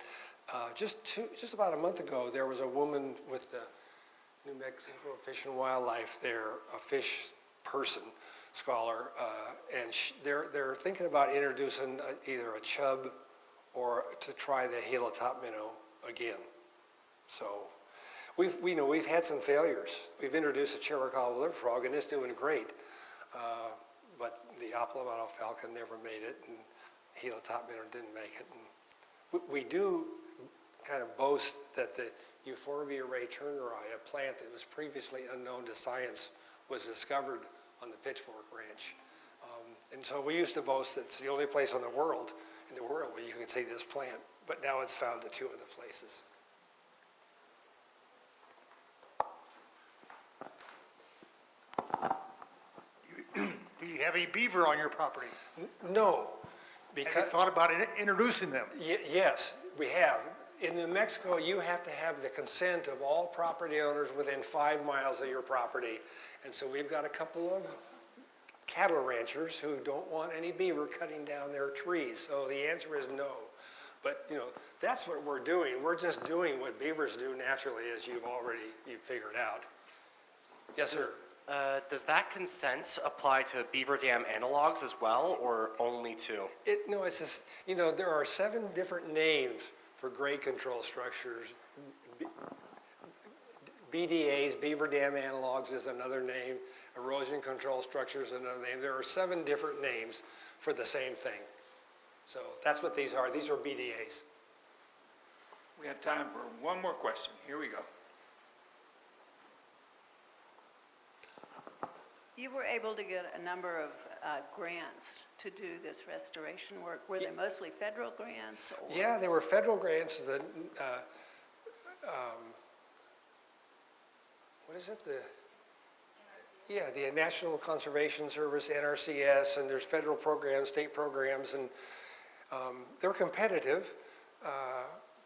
just about a month ago, there was a woman with the New Mexico Fish and Wildlife there, a fish person, scholar, and they're thinking about introducing either a chub or to try the Gila top minnow again. So we've had some failures. We've introduced a Chiricahua liver frog, and it's doing great. But the Opalomano falcon never made it, and Gila top minnow didn't make it. And we do kind of boast that the Euphorbia ray turneri, a plant that was previously unknown to science, was discovered on the Pitchfork Ranch. And so we used to boast that it's the only place in the world where you can see this plant, but now it's found at 2 other places. Do you have a beaver on your property? No, Have because you thought about introducing them? yes, we have. In New Mexico, you have to have the consent of all property owners within 5 miles of your property. And so we've got a couple of cattle ranchers who don't want any beaver cutting down their trees. So the answer is no. But, you know, that's what we're doing. We're just doing what beavers do naturally, as you've figured out. Yes, sir. Does that consent apply to beaver dam analogs as well, or only to? No, it's just, you know, there are 7 different names for grade control structures. BDAs, beaver dam analogs, is another name. Erosion control structures is another name. There are 7 different names for the same thing. So that's what these are. These are BDAs. We have time for one more question. Here we go. You were able to get a number of grants to do this restoration work. Were they mostly federal grants? Or? Yeah, there were federal grants. What is it? The National Conservation Service, NRCS, and there's federal programs, state programs, and they're competitive.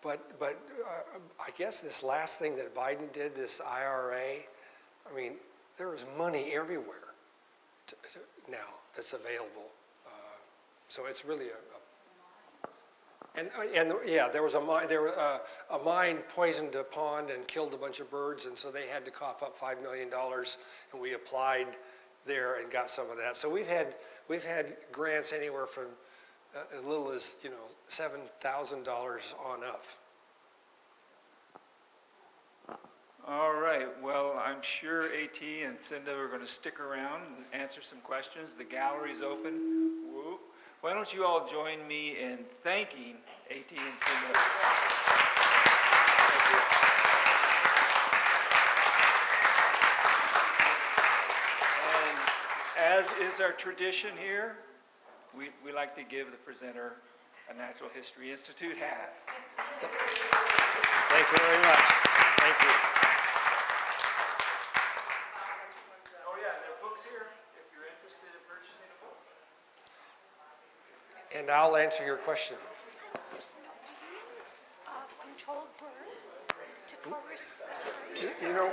But I guess this last thing that Biden did, this IRA, I mean, there is money everywhere now that's available. So it's really there was a mine poisoned a pond and killed a bunch of birds, and so they had to cough up $5 million, and we applied there and got some of that. So we've had grants anywhere from as little as $7,000 on up. All right, well, I'm sure AT and Cinda are going to stick around and answer some questions. The gallery's open. Whoop. Why don't you all join me in thanking AT and Cinda? And as is our tradition here, we like to give the presenter a Natural History Institute hat. Thank you very much. Thank you. Oh yeah, there are books here if you're interested in purchasing a book. And I'll answer your question. Controlled burn for restoration. You know,